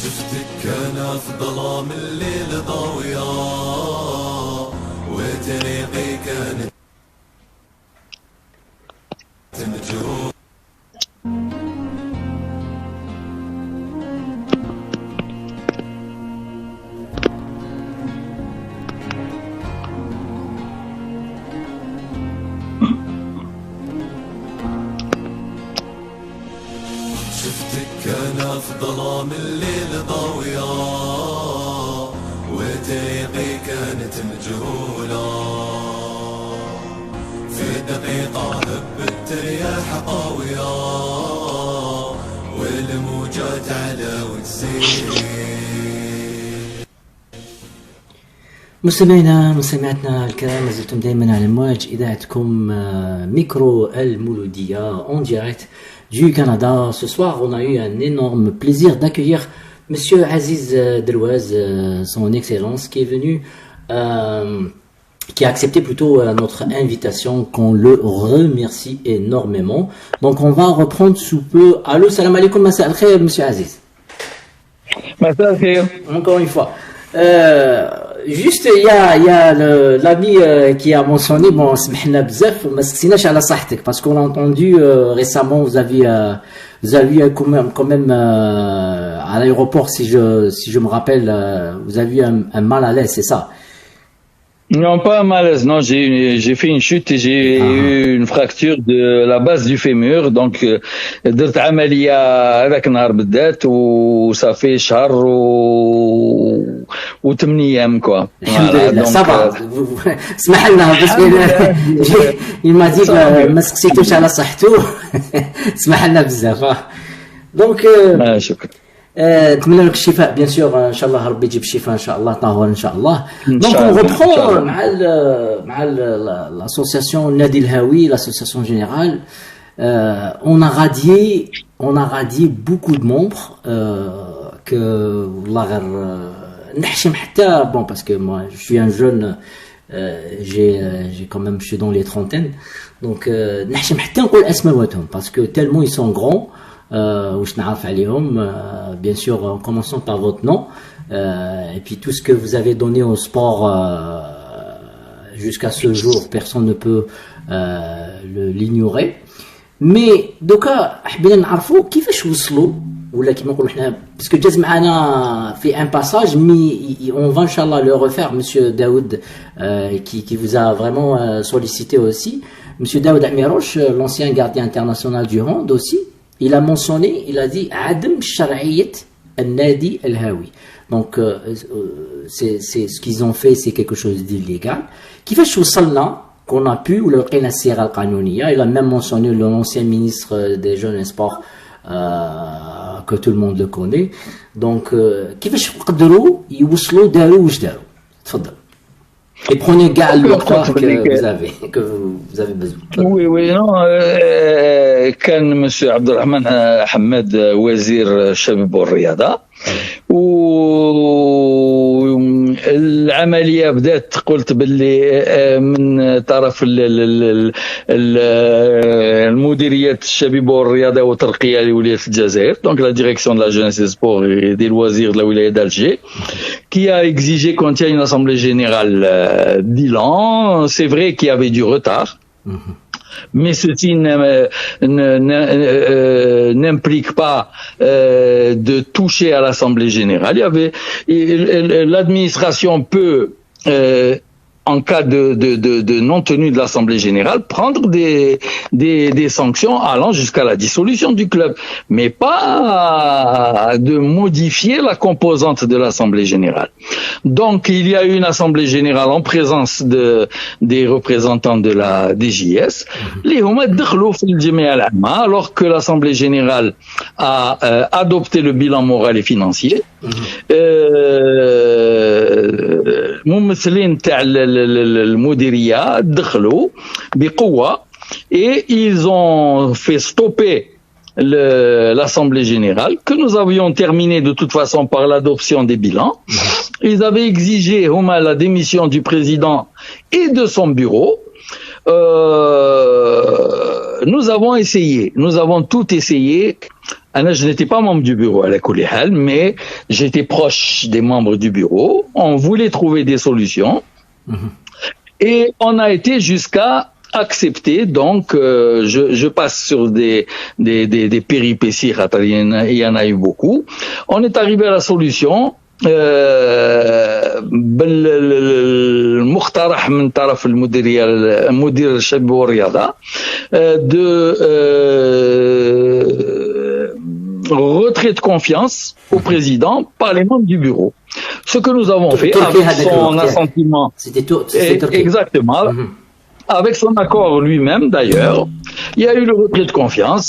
شفتك انا في ظلام الليل ضاوية وطريقي كانت مجروح شفتك انا في ظلام الليل ضاوية وطريقي كانت مجهولة في دقيقة هبت رياح قوية والموجات على وتزيد. مستمعينا الكرام، ما زلتم دائما على امواج اذاعتكم ميكرو المولودية en direct du Canada. Ce soir, on a eu un énorme plaisir d'accueillir Monsieur Aziz Delouaz, son excellence, qui est venu, qui a accepté plutôt notre invitation, qu'on le remercie énormément. Donc on va reprendre sous peu. Allô, salam alaikum, massa al-khair, monsieur Aziz. Massa al-khair. Encore une fois. Juste, il y a l'ami qui a mentionné, bon, smahna bzaf, ma sinash ala sahtek, parce qu'on a entendu récemment, vous avez quand même à l'aéroport, si je me rappelle, vous avez eu un mal à l'aise, c'est ça? Non, pas un malaise, non, j'ai fait une chute et j'ai eu une fracture de la base du fémur, donc درت عملية هذاك النهار بالذات وصا fait شهر و 8 أيام quoi. الحمد لله ça va. اسمح لنا بس il m'a dit ما سقسيتوش على صحته. اسمح لنا بزاف. دونك شكرا. نتمنى لك الشفاء bien sûr ان شاء الله ربي يجيب الشفاء ان شاء الله طاهر ان شاء الله. Donc on reprend مع l'association Nadi El-Hawi, l'association générale. On a radié beaucoup de membres que والله غير نحشم حتى bon parce que moi je suis un jeune j'ai quand même je suis dans les trentaines donc نحشم حتى نقول اسماء parce que tellement ils sont grands. واش نعرف عليهم bien sûr en commençant par votre nom et puis tout ce que vous avez donné au sport jusqu'à ce jour personne ne peut l'ignorer mais دوكا حبينا نعرفوا كيفاش وصلوا ولا كيما نقولوا حنا باسكو جاز معنا في un passage mais on va inchallah le refaire monsieur Daoud qui vous a vraiment sollicité aussi monsieur Daoud Amirouche l'ancien gardien international du hand aussi. Il a mentionné, il a dit عدم شرعية النادي الهاوي. Donc c'est ce qu'ils ont fait, c'est quelque chose d'illégal. كيفاش وصلنا qu'on a pu ولا لقينا الصيغة القانونية. Il a même mentionné l'ancien ministre des jeunes et sports que tout le monde le connaît. Donc كيفاش قدروا يوصلوا داروا واش داروا. تفضل. Et prenez garde le temps que vous avez besoin. Oui, non. كان مسيو عبد الرحمن حماد وزير الشباب والرياضة والعملية بدأت قلت باللي من طرف المديرية الشباب والرياضة والترقية لولاية الجزائر donc la direction de la jeunesse et des sports et des loisirs de la wilaya d'Alger qui a exigé qu'on tienne une assemblée générale bilan. C'est vrai qu'il y avait du retard. Mais ceci n'implique pas de toucher à l'Assemblée générale. L'administration peut, en cas de non-tenue de l'Assemblée générale, prendre des sanctions allant jusqu'à la dissolution du club, mais pas de modifier la composante de l'Assemblée générale. Donc, il y a eu une Assemblée générale en présence des représentants de la DJS, alors que l'Assemblée générale a adopté le bilan moral et financier. ممثلين تاع المديرية دخلوا بقوة et ils ont fait stopper l'Assemblée générale que nous avions terminé de toute façon par l'adoption des bilans. Ils avaient exigé la démission du président et de son bureau. Nous avons essayé, nous avons tout essayé. Je n'étais pas membre du bureau à la Koulihan, mais j'étais proche des membres du bureau. On voulait trouver des solutions. Et on a été jusqu'à accepter. Donc, je passe sur des péripéties. Il y en a eu beaucoup. On est arrivé à la solution. بالمقترح من طرف المديرية مدير الشباب والرياضة de retrait de confiance au président par les membres du bureau. Ce que nous avons fait avec son assentiment. Exactement. Avec son accord lui-même d'ailleurs, il y a eu le retrait de confiance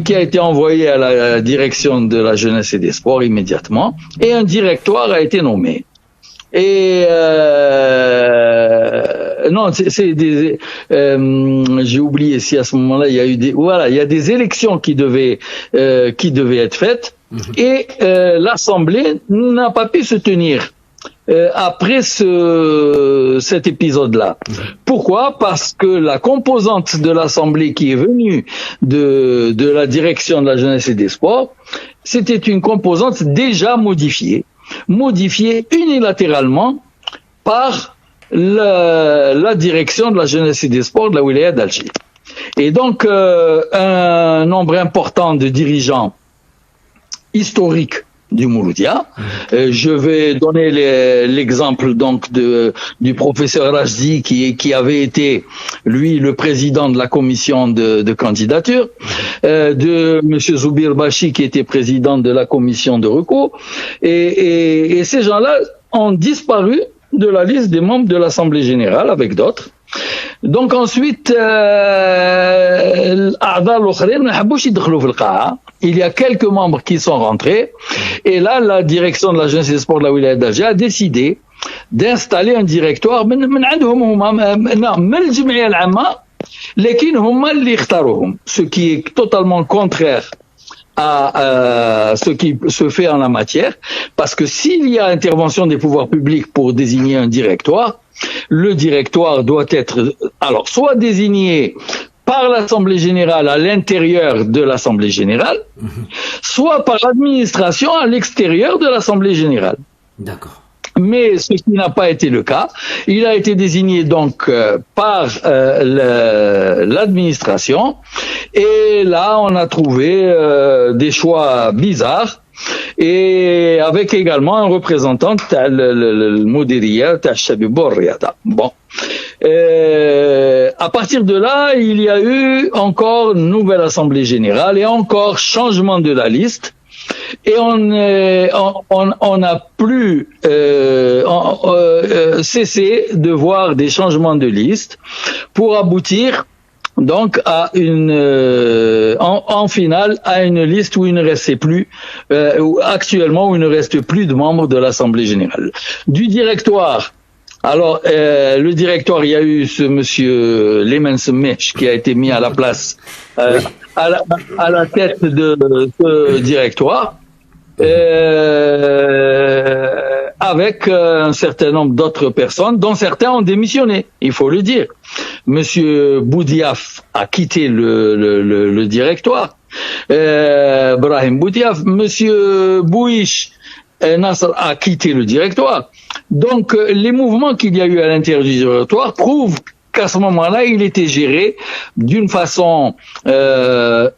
qui a été envoyé à la direction de la jeunesse et des sports immédiatement et un directoire a été nommé. Et non, c'est des. J'ai oublié si à ce moment-là il y a eu des. Voilà, il y a des élections qui devaient être faites et l'Assemblée n'a pas pu se tenir. Après cet épisode-là. Pourquoi? Parce que la composante de l'Assemblée qui est venue de la direction de la jeunesse et des sports, c'était une composante déjà modifiée unilatéralement par la direction de la jeunesse et des sports de la wilaya d'Alger. Et donc, un nombre important de dirigeants historiques du Mouloudia. Je vais donner l'exemple donc du professeur Rajdi qui avait été lui le président de la commission de candidature, de monsieur Zoubir Bachi qui était président de la commission de recours, et ces gens-là ont disparu de la liste des membres de l'Assemblée générale avec d'autres. Donc ensuite, il y a quelques membres qui sont rentrés, et là la direction de la jeunesse et des sports de la wilaya d'Alger a décidé d'installer un directoire ce qui est totalement contraire à ce qui se fait en la matière, parce que s'il y a intervention des pouvoirs publics pour désigner un directoire, le directoire doit être alors soit désigné par l'Assemblée générale à l'intérieur de l'Assemblée générale, soit par l'administration à l'extérieur de l'Assemblée générale. D'accord. Mais ce qui n'a pas été le cas, il a été désigné donc par l'administration, et là on a trouvé des choix bizarres, et avec également un représentant le Moudiriya Shabib Riyada. Bon. À partir de là, il y a eu encore une nouvelle assemblée générale et encore changement de la liste. Et on n'a plus cessé de voir des changements de liste pour aboutir donc à en finale à une liste où il ne restait plus actuellement où il ne reste plus de membres de l'Assemblée générale. Du directoire. Alors, le directoire, il y a eu ce monsieur Lemen Semech qui a été mis à la place, à la tête de ce directoire, avec un certain nombre d'autres personnes, dont certains ont démissionné, il faut le dire. Monsieur Boudiaf a quitté le directoire, Brahim Boudiaf, monsieur Bouish Nasser a quitté le directoire. Donc, les mouvements qu'il y a eu à l'intérieur du directoire prouvent qu'à ce moment-là, il était géré d'une façon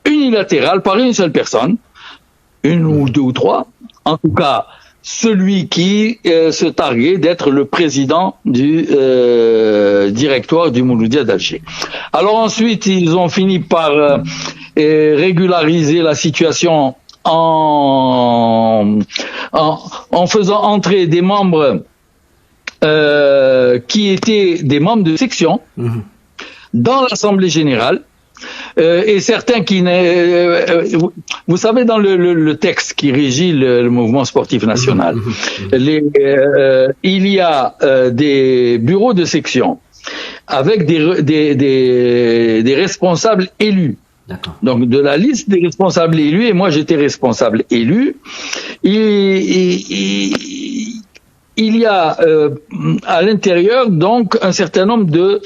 unilatérale par une seule personne, une ou deux ou trois, en tout cas celui qui se targuait d'être le président du directoire du Mouloudia d'Alger. Alors ensuite, ils ont fini par régulariser la situation en faisant entrer des membres qui étaient des membres de section dans l'Assemblée générale, et certains qui vous savez, dans le texte qui régit le mouvement sportif national, il y a des bureaux de section avec des responsables élus. Donc de la liste des responsables élus, et moi j'étais responsable élu, il y a à l'intérieur donc un certain nombre de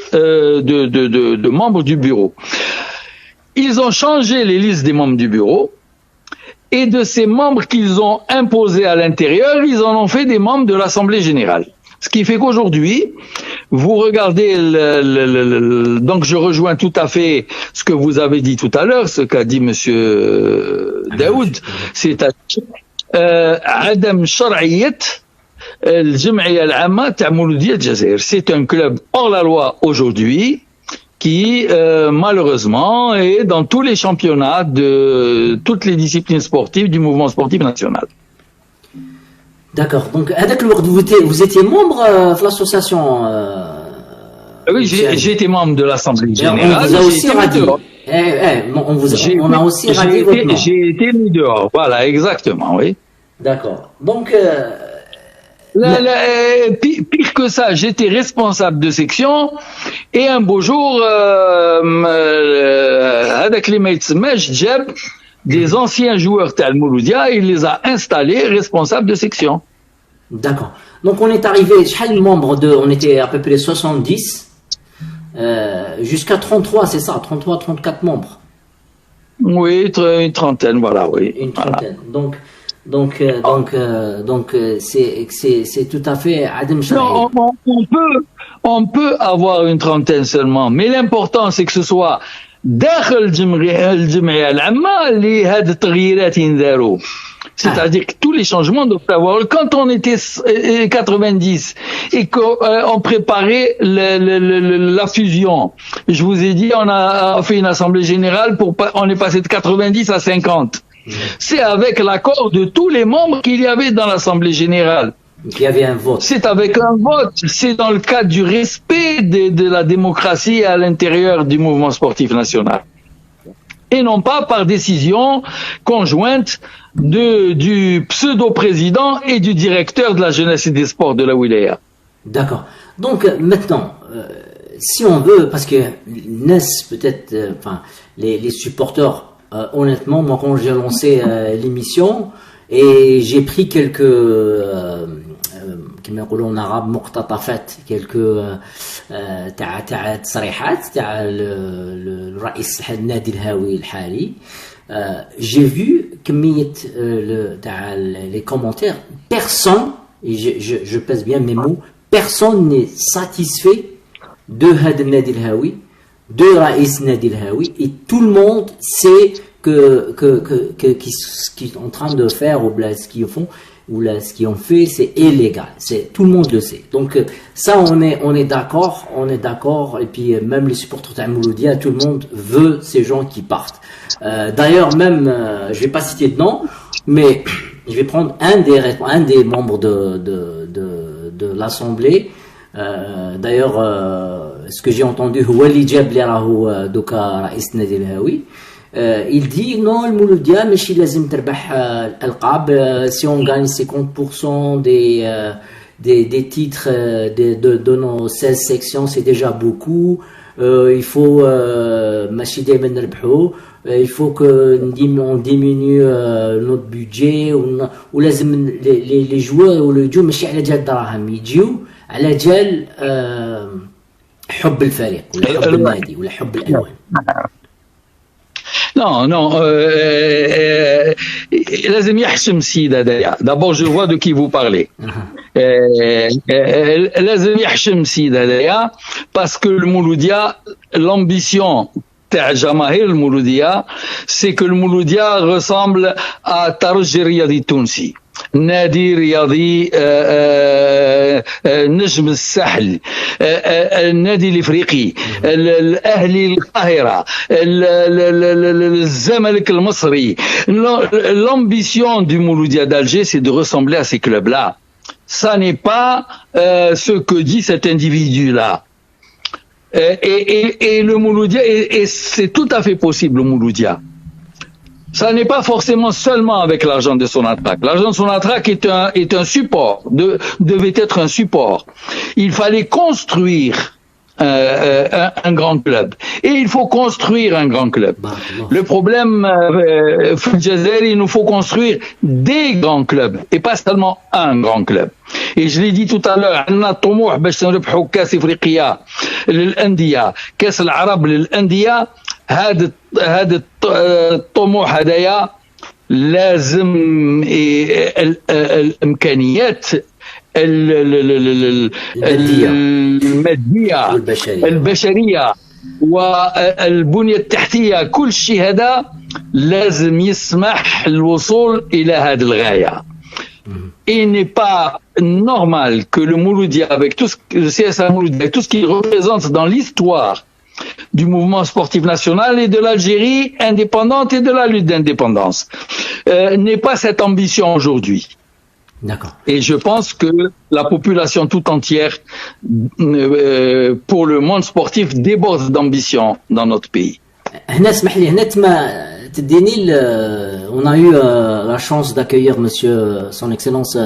membres du bureau. Ils ont changé les listes des membres du bureau, et de ces membres qu'ils ont imposés à l'intérieur, ils en ont fait des membres de l'Assemblée générale. Ce qui fait qu'aujourd'hui, vous regardez donc je rejoins tout à fait ce que vous avez dit tout à l'heure, ce qu'a dit monsieur Daoud, c'est-à-dire Adam Shar'iyat al-Jam'iyya al-Amma ta Mouloudia al-Jazair. C'est un club hors la loi aujourd'hui qui malheureusement est dans tous les championnats de toutes les disciplines sportives du mouvement sportif national. D'accord. Donc, vous étiez membre de l'association oui, j'ai été membre de l'Assemblée générale. On vous a aussi radié. On a aussi radié votre nom. J'ai été mis dehors. Voilà, exactement, oui. D'accord. Donc, Pire que ça, j'étais responsable de section et un beau jour, avec les mates Jeb, des anciens joueurs Tal Mouloudia, il les a installés responsables de section. D'accord. Donc on est arrivé, on était à peu près 70 jusqu'à 33, c'est ça, 33, 34 membres. Oui, une trentaine, voilà, oui. Une trentaine. Voilà. Donc c'est tout à fait Adam Sharaï. Non, on peut avoir une trentaine seulement, mais l'important c'est que ce soit داخل الجمعية العامة اللي هاد التغييرات ينذاروا. C'est-à-dire que tous les changements doivent avoir. Quand on était 90 et qu'on préparait la fusion, je vous ai dit, on a fait une assemblée générale on est passé de 90 à 50. C'est avec l'accord de tous les membres qu'il y avait dans l'assemblée générale. Il y avait un vote. C'est avec un vote. C'est dans le cadre du respect de la démocratie à l'intérieur du mouvement sportif national. Et non pas par décision conjointe du pseudo-président et du directeur de la jeunesse et des sports de la Wilaya. D'accord. Donc maintenant, si on veut, parce que NES peut-être, les supporters, honnêtement, moi quand j'ai lancé l'émission, et j'ai pris quelques, كما يقولون en arabe, مقتطفات, quelques تاع تصريحات تاع الرئيس النادي الهاوي الحالي. J'ai vu كمية تاع les commentaires, personne, et je pèse bien mes mots, personne n'est satisfait de هذا النادي الهاوي, de رئيس النادي الهاوي, et tout le monde sait que qu'ils sont en train de faire ou ce qu'ils font ou ce qu'ils ont fait, c'est illégal. Tout le monde le sait. Donc ça, on est d'accord. Et puis même les supporters de Mouloudia, tout le monde veut ces gens qui partent. D'ailleurs, même, je vais pas citer de nom, mais je vais prendre un des membres de l'Assemblée. D'ailleurs, ce que j'ai entendu, Wali Jabli Rahou Doka Raïs Nadi El-Hawi. Il dit non, le Mouloudia, mais si lazim terbah al-qab, si on gagne 50% des titres de nos 16 sections, c'est déjà beaucoup. Il faut il faut qu'on diminue notre budget ou lazim les joueurs ou le jeu ماشي على جال دراهم يجيو على جال حب الفريق ولا حب النادي ولا حب الألوان. Non, لازم يحشم السيد هذايا. D'abord, je vois de qui vous parlez. لازم يحشم السيد هذايا parce que le Mouloudia, l'ambition تاع جماهير المولودية, c'est que le Mouloudia ressemble à الترجي الرياضي التونسي. نادي رياضي نجم الساحل, النادي الافريقي, الاهلي القاهره, الزمالك المصري. L'ambition du Mouloudia d'Alger, c'est de ressembler à ces clubs-là. Ça n'est pas ce que dit cet individu-là. Et le Mouloudia, et c'est tout à fait possible le Mouloudia. Ça n'est pas forcément seulement avec l'argent de Sonatrach. L'argent de Sonatrach est un support, devait être un support. Il fallait construire un grand club. Et il faut construire un grand club. Le problème, il nous faut construire des grands clubs et pas seulement un grand club. Et je l'ai dit tout à l'heure, on a طموح باش نربحوا كاس افريقيا للانديه, كاس العرب للانديه. هذا الطموح هذايا لازم الامكانيات الماديه البشريه والبنيه التحتيه, كل شيء هذا لازم يسمح الوصول الى هذه الغايه. Il n'est pas normal que le Mouloudia, avec tout le CSA Mouloudia, avec tout ce qu'il représente dans l'histoire du mouvement sportif national et de l'Algérie indépendante et de la lutte d'indépendance, n'ait pas cette ambition aujourd'hui. D'accord. Et je pense que la population tout entière, pour le monde sportif, déborde d'ambition dans notre pays. On a eu la chance d'accueillir Monsieur, Son Excellence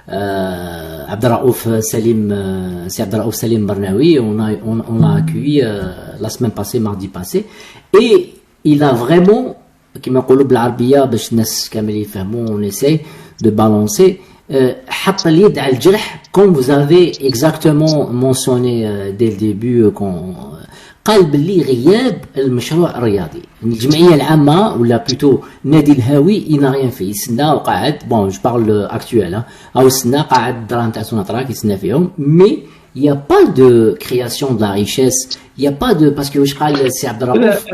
Abdelraouf Salim, c'est Abdelraouf Salim Barnaoui, on l'a accueilli la semaine passée, mardi passé, et il a vraiment, كما نقولوا بالعربية باش الناس كامل يفهموا, on essaie de balancer, حط اليد على الجرح, comme vous avez exactement mentionné dès le début, قال باللي غياب المشروع الرياضي الجمعيه العامه ولا بلوتو نادي الهاوي يناغيان فيه, يسنى وقاعد بون جو بارل اكتويل او يسنى قاعد الدراهم تاع سوناطراك يسنى فيهم, مي il n'y a pas de création de la richesse, il n'y a pas de, parce que je parle c'est Abdelraouf.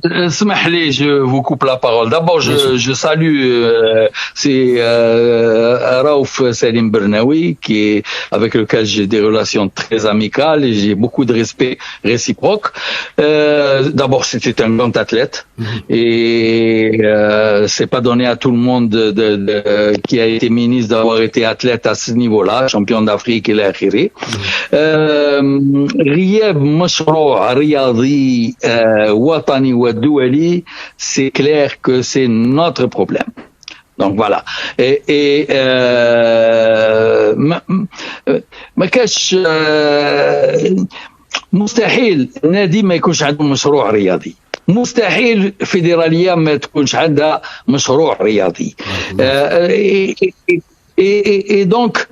اسمح لي, je vous coupe la parole. D'abord, je salue c'est Raouf Salim Barnaoui, avec lequel j'ai des relations très amicales et j'ai beaucoup de respect réciproque. D'abord, c'était un grand athlète et c'est pas donné à tout le monde qui a été ministre d'avoir été athlète à ce niveau-là, champion d'Afrique et l'Akhiri. غياب مشروع رياضي وطني ودولي, c'est clair que c'est notre problème. Donc voilà. Et ما كاش مستحيل نادي ما يكونش عنده مشروع رياضي, مستحيل فيدرالية ما تكونش عندها مشروع رياضي. et donc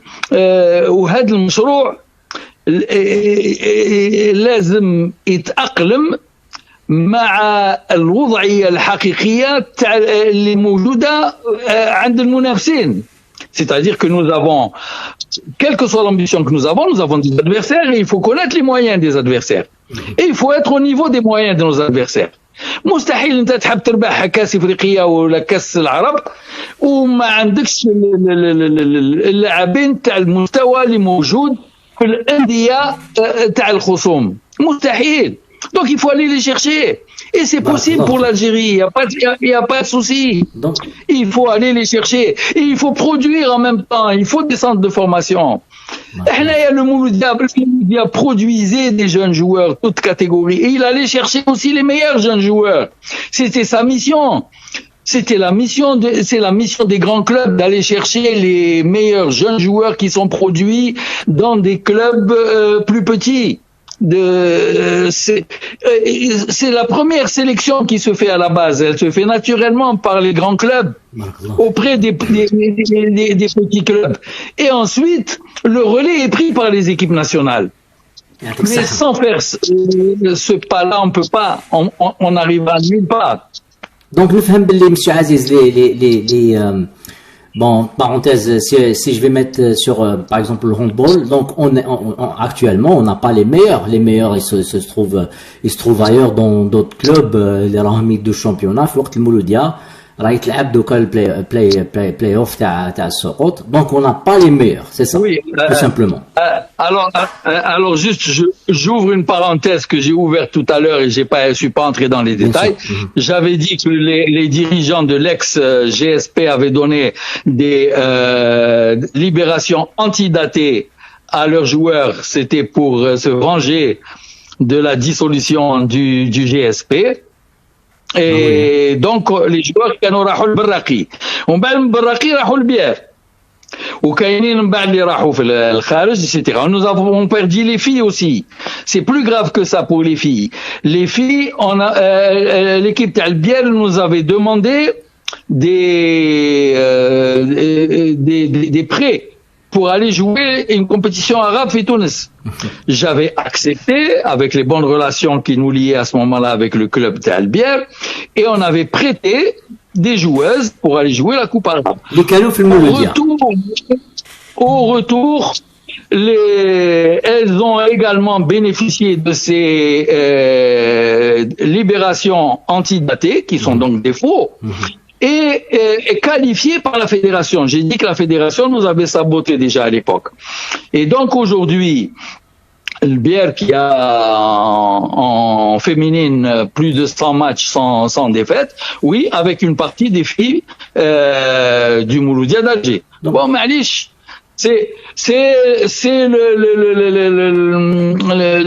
وهذا المشروع لازم يتأقلم مع الوضعية الحقيقية اللي موجودة عند المنافسين. C'est-à-dire que nous avons, quelle que soit l'ambition que nous avons des adversaires et il faut connaître les moyens des adversaires. Et il faut être au niveau des moyens de nos adversaires. مستحيل انت تحب تربح كاس افريقيا ولا كاس العرب وما عندكش اللاعبين تاع المستوى اللي موجود في الأندية تاع الخصوم. مستحيل. Donc il faut aller les chercher. Et c'est possible pour l'Algérie, il y a pas de souci. Il faut aller les chercher. Et il faut produire en même temps, il faut des centres de formation. Le Mouloudia produisait des jeunes joueurs, toutes catégories. Et il allait chercher aussi les meilleurs jeunes joueurs. C'était sa mission. C'est la mission des grands clubs d'aller chercher les meilleurs jeunes joueurs qui sont produits dans des clubs plus petits. C'est la première sélection qui se fait à la base. Elle se fait naturellement par les grands clubs auprès des petits clubs. Et ensuite, le relais est pris par les équipes nationales. Mais sans faire ce pas-là, on peut pas, on n'arrivera nulle part. Donc, le fait que M. Aziz, bon, parenthèse, si je vais mettre sur, par exemple, le handball, donc actuellement, on n'a pas les meilleurs. Les meilleurs, ils se trouvent ailleurs dans d'autres clubs, les ramiques de championnat, Foucht le Mouloudia, راهي تلعب دوكا البلاي اوف تاع السقوط, donc on n'a pas les meilleurs, c'est ça, oui, tout simplement. Alors juste j'ouvre une parenthèse que j'ai ouverte tout à l'heure et je suis pas entré dans les détails. J'avais dit que les dirigeants de l'ex GSP avaient donné des libérations antidatées à leurs joueurs, c'était pour se venger de la dissolution du GSP. Et donc les joueurs كانوا راحوا للبراقي ومن بعد من البراقي راحوا للبيار وكاينين من بعد اللي راحوا في الخارج etc. Nous avons perdu les filles aussi. C'est plus grave que ça pour les filles. Les filles, l'équipe تاع البيار nous avait demandé des prêts pour aller jouer une compétition arabe في تونس. J'avais accepté avec les bonnes relations qui nous liaient à ce moment-là avec le club d'Albière et on avait prêté des joueuses pour aller jouer la Coupe arabe. Au retour, elles ont également bénéficié de ces libérations antidatées qui sont donc des faux. Et qualifié par la fédération. J'ai dit que la fédération nous avait saboté déjà à l'époque. Et donc aujourd'hui, le Bière qui a en féminine plus de 100 matchs sans défaite, oui, avec une partie des filles du Mouloudia d'Alger. Bon, معليش, c'est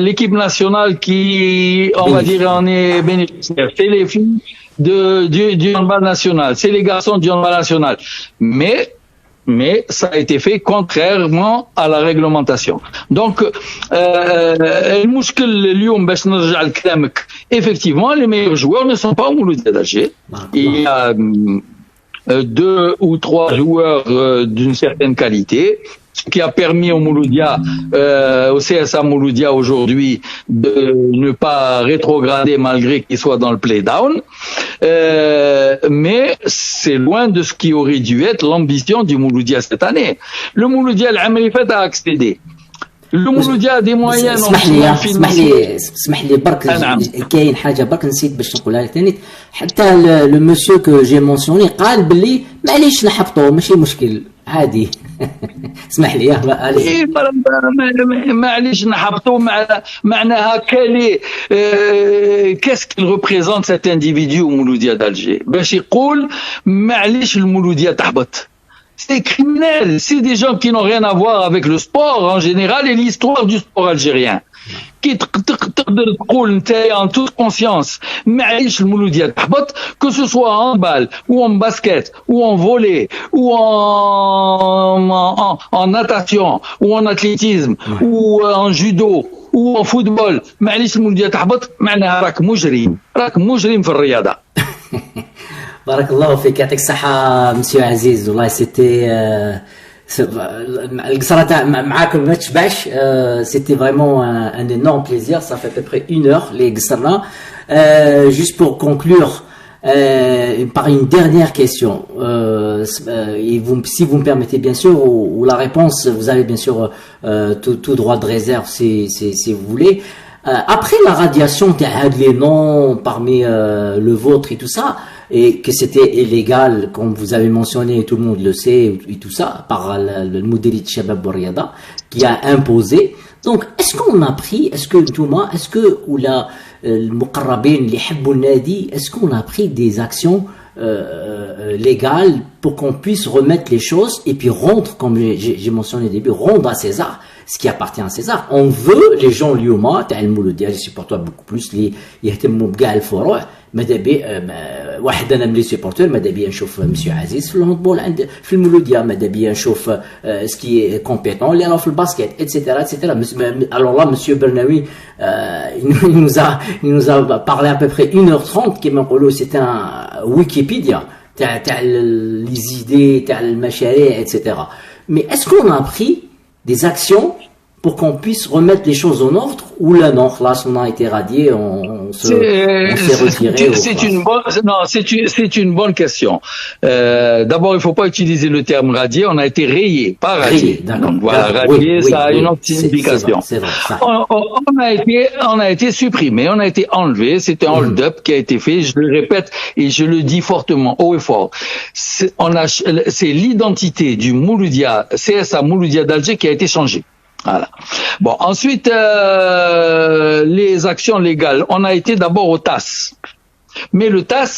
l'équipe nationale qui, on va dire, en est bénéficiaire. C'est les filles du handball national, c'est les garçons du handball national. Mais mais ça a été fait contrairement à la réglementation. Donc, المشكل اليوم باش نرجع لكلامك, effectivement, les meilleurs joueurs ne sont pas au Mouloudia d'Alger. Il y a 2 ou 3 joueurs d'une certaine qualité, ce qui a permis au Mouloudia, au CSA Mouloudia aujourd'hui, de ne pas rétrograder malgré qu'il soit dans le play-down. Mais c'est loin de ce qui aurait dû être l'ambition du Mouloudia cette année. Le Mouloudia, l'Amrifat a accédé. Le Mouloudia a des moyens. اسمح لي برك كاين حاجه برك نسيت باش نقولها لك ثاني. حتى لو مسيو كو جي مونسيوني قال باللي معليش نحبطوا ماشي مشكل عادي. اسمح لي معليش نحبطوا معناها كالي qu'est-ce qu'il représente cet individu au Mouloudia d'Alger باش يقول معليش المولودية تحبط. C'est criminel, c'est des gens qui n'ont rien à voir avec le sport en général et l'histoire du sport algérien. Qui تقدر تقول نتايا en toute conscience معليش المولودية تحبط, que ce soit en handball ou en basket ou en volley ou en natation ou en athlétisme ou en judo ou en football, معليش المولودية تحبط معناها راك مجرم في الرياضة. بارك الله فيك, يعطيك الصحة مسيو عزيز. والله سيتي القصرة تاع معاكم ما تشبعش. C'était vraiment un énorme plaisir. Ça fait à peu près 1 heure les قصرنا. Juste pour conclure par une dernière question, et si vous me permettez bien sûr, ou la réponse, vous avez bien sûr tout droit de réserve si vous voulez. Après la radiation des noms parmi le vôtre et tout ça, et que c'était illégal, comme vous avez mentionné, tout le monde le sait, et tout ça, par le Moudiri de Shabab Bouriada, qui a imposé. Donc, est-ce qu'on a pris, est-ce que, ou la, le Muqarrabin, les Hibbou Nadi, est-ce qu'on a pris des actions légales pour qu'on puisse remettre les choses et puis rendre, comme j'ai mentionné au début, rendre à César ce qui appartient à César. On veut les gens Lyouma, تاع المولودية, je supporte beaucoup plus اللي يهتموا بكاع الفروع. ماذا بيا واحد انا من لي سيبورتور, ماذا بيا نشوف مسيو عزيز في الهاندبول عند في المولودية, ماذا بيا نشوف سكي كومبيتون اللي راه في الباسكت اتسيتيرا اتسيتيرا. Alors là monsieur Bernaoui il nous a parlé à peu près 1h30 كما نقولوا, c'était un Wikipédia تاع les idées تاع المشاريع etc. Mais est-ce qu'on a pris des actions pour qu'on puisse remettre les choses en ordre, ou là non, là on a été radié, on s'est retiré. C'est une bonne question. D'abord, il ne faut pas utiliser le terme radié, on a été rayé, pas radié. Donc voilà, radié, ça a une autre signification. On a été supprimé, on a été enlevé, c'était un hold-up qui a été fait, je le répète et je le dis fortement, haut et fort. C'est l'identité du Mouloudia, CSA Mouloudia d'Alger qui a été changée. Voilà. Bon, ensuite, les actions légales. On a été d'abord au TAS. Mais le TAS,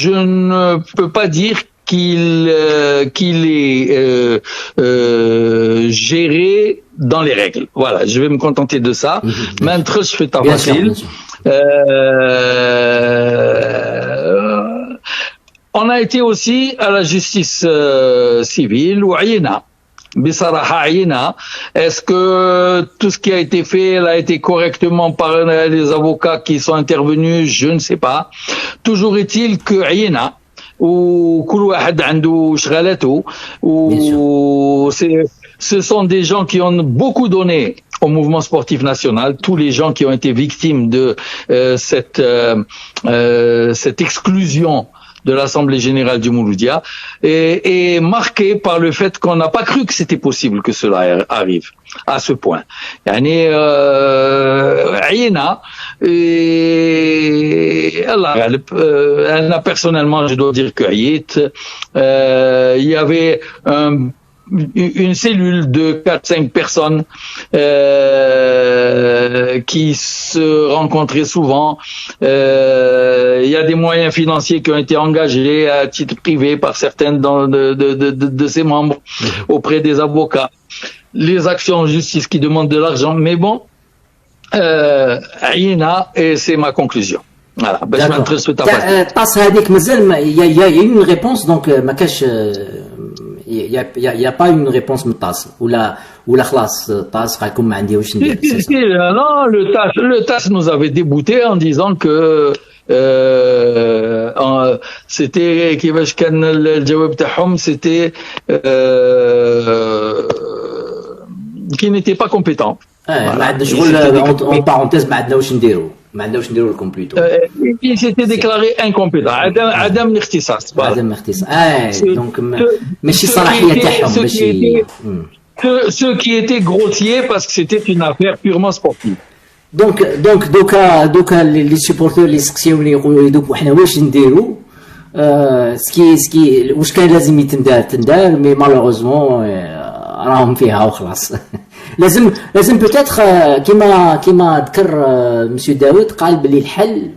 je ne peux pas dire qu'il est géré dans les règles. Voilà, je vais me contenter de ça. Maintenant, je fais ta facile. On a été aussi à la justice civile ou à Yéna. بصراحة عينا, est-ce que tout ce qui a été fait a été correctement par les avocats qui sont intervenus? Je ne sais pas. Toujours est-il que عينا وكل واحد عنده شغالته, ce sont des gens qui ont beaucoup donné au mouvement sportif national, tous les gens qui ont été victimes de cette exclusion de l'Assemblée Générale du Mouloudia, et marqué par le fait qu'on n'a pas cru que c'était possible que cela arrive à ce point. Yani, Aïna, personnellement, je dois dire que il y avait une cellule de 4-5 personnes qui se rencontraient souvent. Il y a des moyens financiers qui ont été engagés à titre privé par certaines de ses membres auprès des avocats. Les actions en justice qui demandent de l'argent. Mais bon, Aïna, et c'est ma conclusion. Voilà. Il y a une réponse, donc, ما كاش il y a pas une réponse مطاس ولا خلاص طاس راكم ما عندي واش ندير. Non, le TAS nous avait déboûté en disant que c'était كيفاش كان الجواب تاعهم c'était qui n'était pas compétent. ما عندنا شغل en parenthèse ما عندنا واش نديروا لكم plutôt. Il s'était déclaré incompétent. عدم الاختصاص. عدم الاختصاص. donc ماشي صلاحية تاعهم ماشي. Ce qui était grossier parce que c'était une affaire purement sportive. Donc دوكا les supporters اللي سقسيوني يقولوا دوك وحنا واش نديروا سكي واش كان لازم تندار مي مالوغوزمون راهم فيها وخلاص. لازم بوتيتر كيما ذكر مسيو داود قال بلي الحل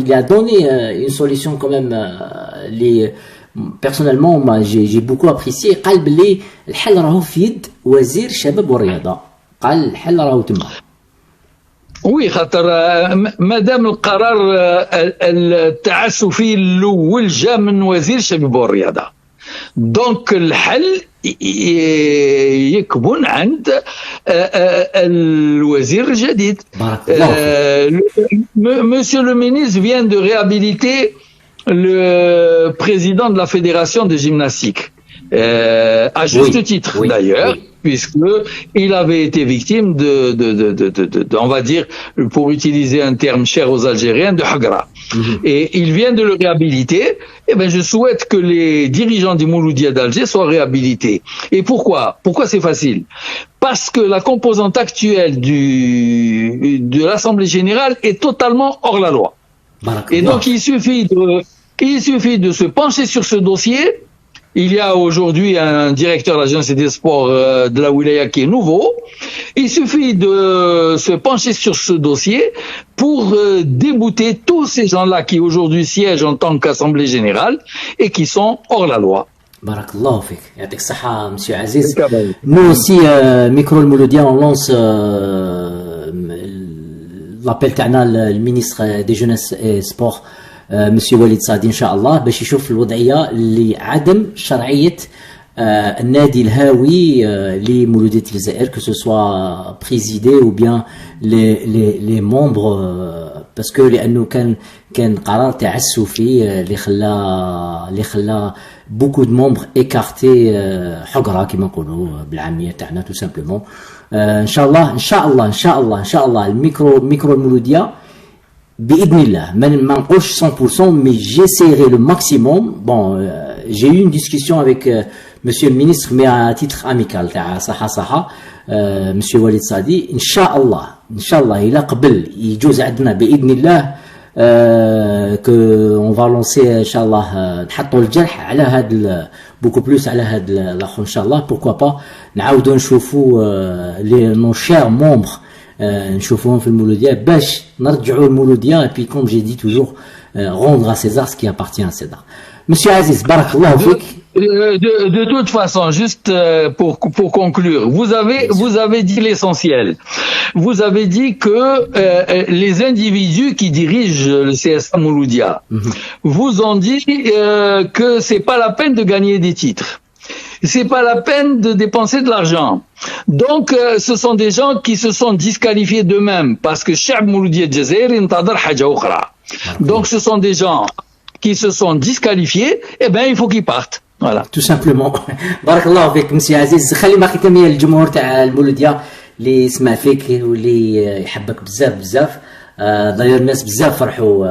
il a donné une solution quand même اللي personnellement j'ai beaucoup apprécié. قال بلي الحل راهو في يد وزير الشباب والرياضه. قال الحل راهو تما. وي خاطر مادام القرار التعسفي الاول جاء من وزير الشباب والرياضه دونك الحل يكمن عند الوزير الجديد. Monsieur le ministre vient de réhabiliter le président de la fédération de gymnastique à juste titre d'ailleurs. Puisque il avait été victime de, on va dire, pour utiliser un terme cher aux Algériens, de hagra. Et il vient de le réhabiliter. Eh ben, je souhaite que les dirigeants du Mouloudia d'Alger soient réhabilités. Et pourquoi? Pourquoi c'est facile? Parce que la composante actuelle de l'Assemblée générale est totalement hors la loi. Et donc, il suffit de se pencher sur ce dossier. Il y a aujourd'hui un directeur de l'agence des sports de la Wilaya qui est nouveau. Il suffit de se pencher sur ce dossier pour débouter tous ces gens-là qui aujourd'hui siègent en tant qu'assemblée générale et qui sont hors la loi. بارك الله فيك يعطيك الصحة مسيو عزيز. Nous aussi micro المولوديا on lance l'appel تاعنا للمينيستر دي جونيس اي سبور مسيو وليد صادي ان شاء الله باش يشوف الوضعيه لعدم شرعيه النادي الهاوي لمولوديه الجزائر كو سوا بريزيدي او بيان لي ممبر باسكو لانه كان قرار تعسفي اللي خلى بوكو دو ممبر ايكارتي حقره كما نقولوا بالعاميه تاعنا تو سامبلومون. ان شاء الله الميكرو المولوديه بإذن الله ما نقولش 100% mais j'essaierai le maximum. J'ai eu une discussion avec monsieur le ministre mais à titre amical تاع صحة monsieur Walid Sadi. ان شاء الله إلا قبل يجوز عندنا بإذن الله que on va lancer ان شاء الله نحطوا الجرح على هذا beaucoup plus على هذا الاخر ان شاء الله. pourquoi pas نعاودوا نشوفوا les nos chers membres نشوفوهم في المولوديا باش نرجعوا المولوديا. et puis comme j'ai dit toujours rendre à César ce qui appartient à César. Monsieur Aziz بارك الله فيك. De toute façon, juste pour conclure, vous avez dit l'essentiel. Vous avez dit que les individus qui dirigent le CSA Mouloudia vous ont dit que c'est pas la peine de gagner des titres. C'est pas la peine de dépenser de l'argent. Donc, ce sont des gens qui se sont disqualifiés d'eux-mêmes parce que Chab Mouloudia Djazair intadar haja ukhra. Donc, ce sont des gens qui se sont disqualifiés. Eh ben, il faut qu'ils partent. Voilà. Tout simplement. بارك الله فيك مسيو عزيز. خلي ما ختامية للجمهور تاع المولوديا اللي يسمع فيك واللي يحبك بزاف. داير الناس بزاف فرحوا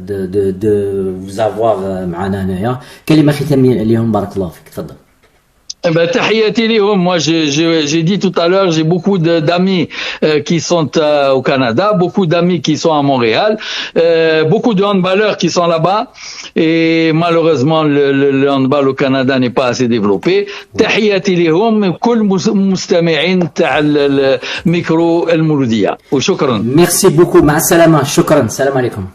de vous avoir معنا هنايا. كلمة ختامية اليوم بارك الله فيك. تفضل. Tahiyati lihum. Moi, j'ai dit tout à l'heure, j'ai beaucoup d'amis qui sont au Canada, beaucoup d'amis qui sont à Montréal, beaucoup de handballeurs qui sont là-bas. Et malheureusement, le handball au Canada n'est pas assez développé. Tahiyati lihum, kul mustami'in ta'al micro al-Mouloudia. Wa shukran. Merci beaucoup. Ma salama. Shukran. Salam alaikum.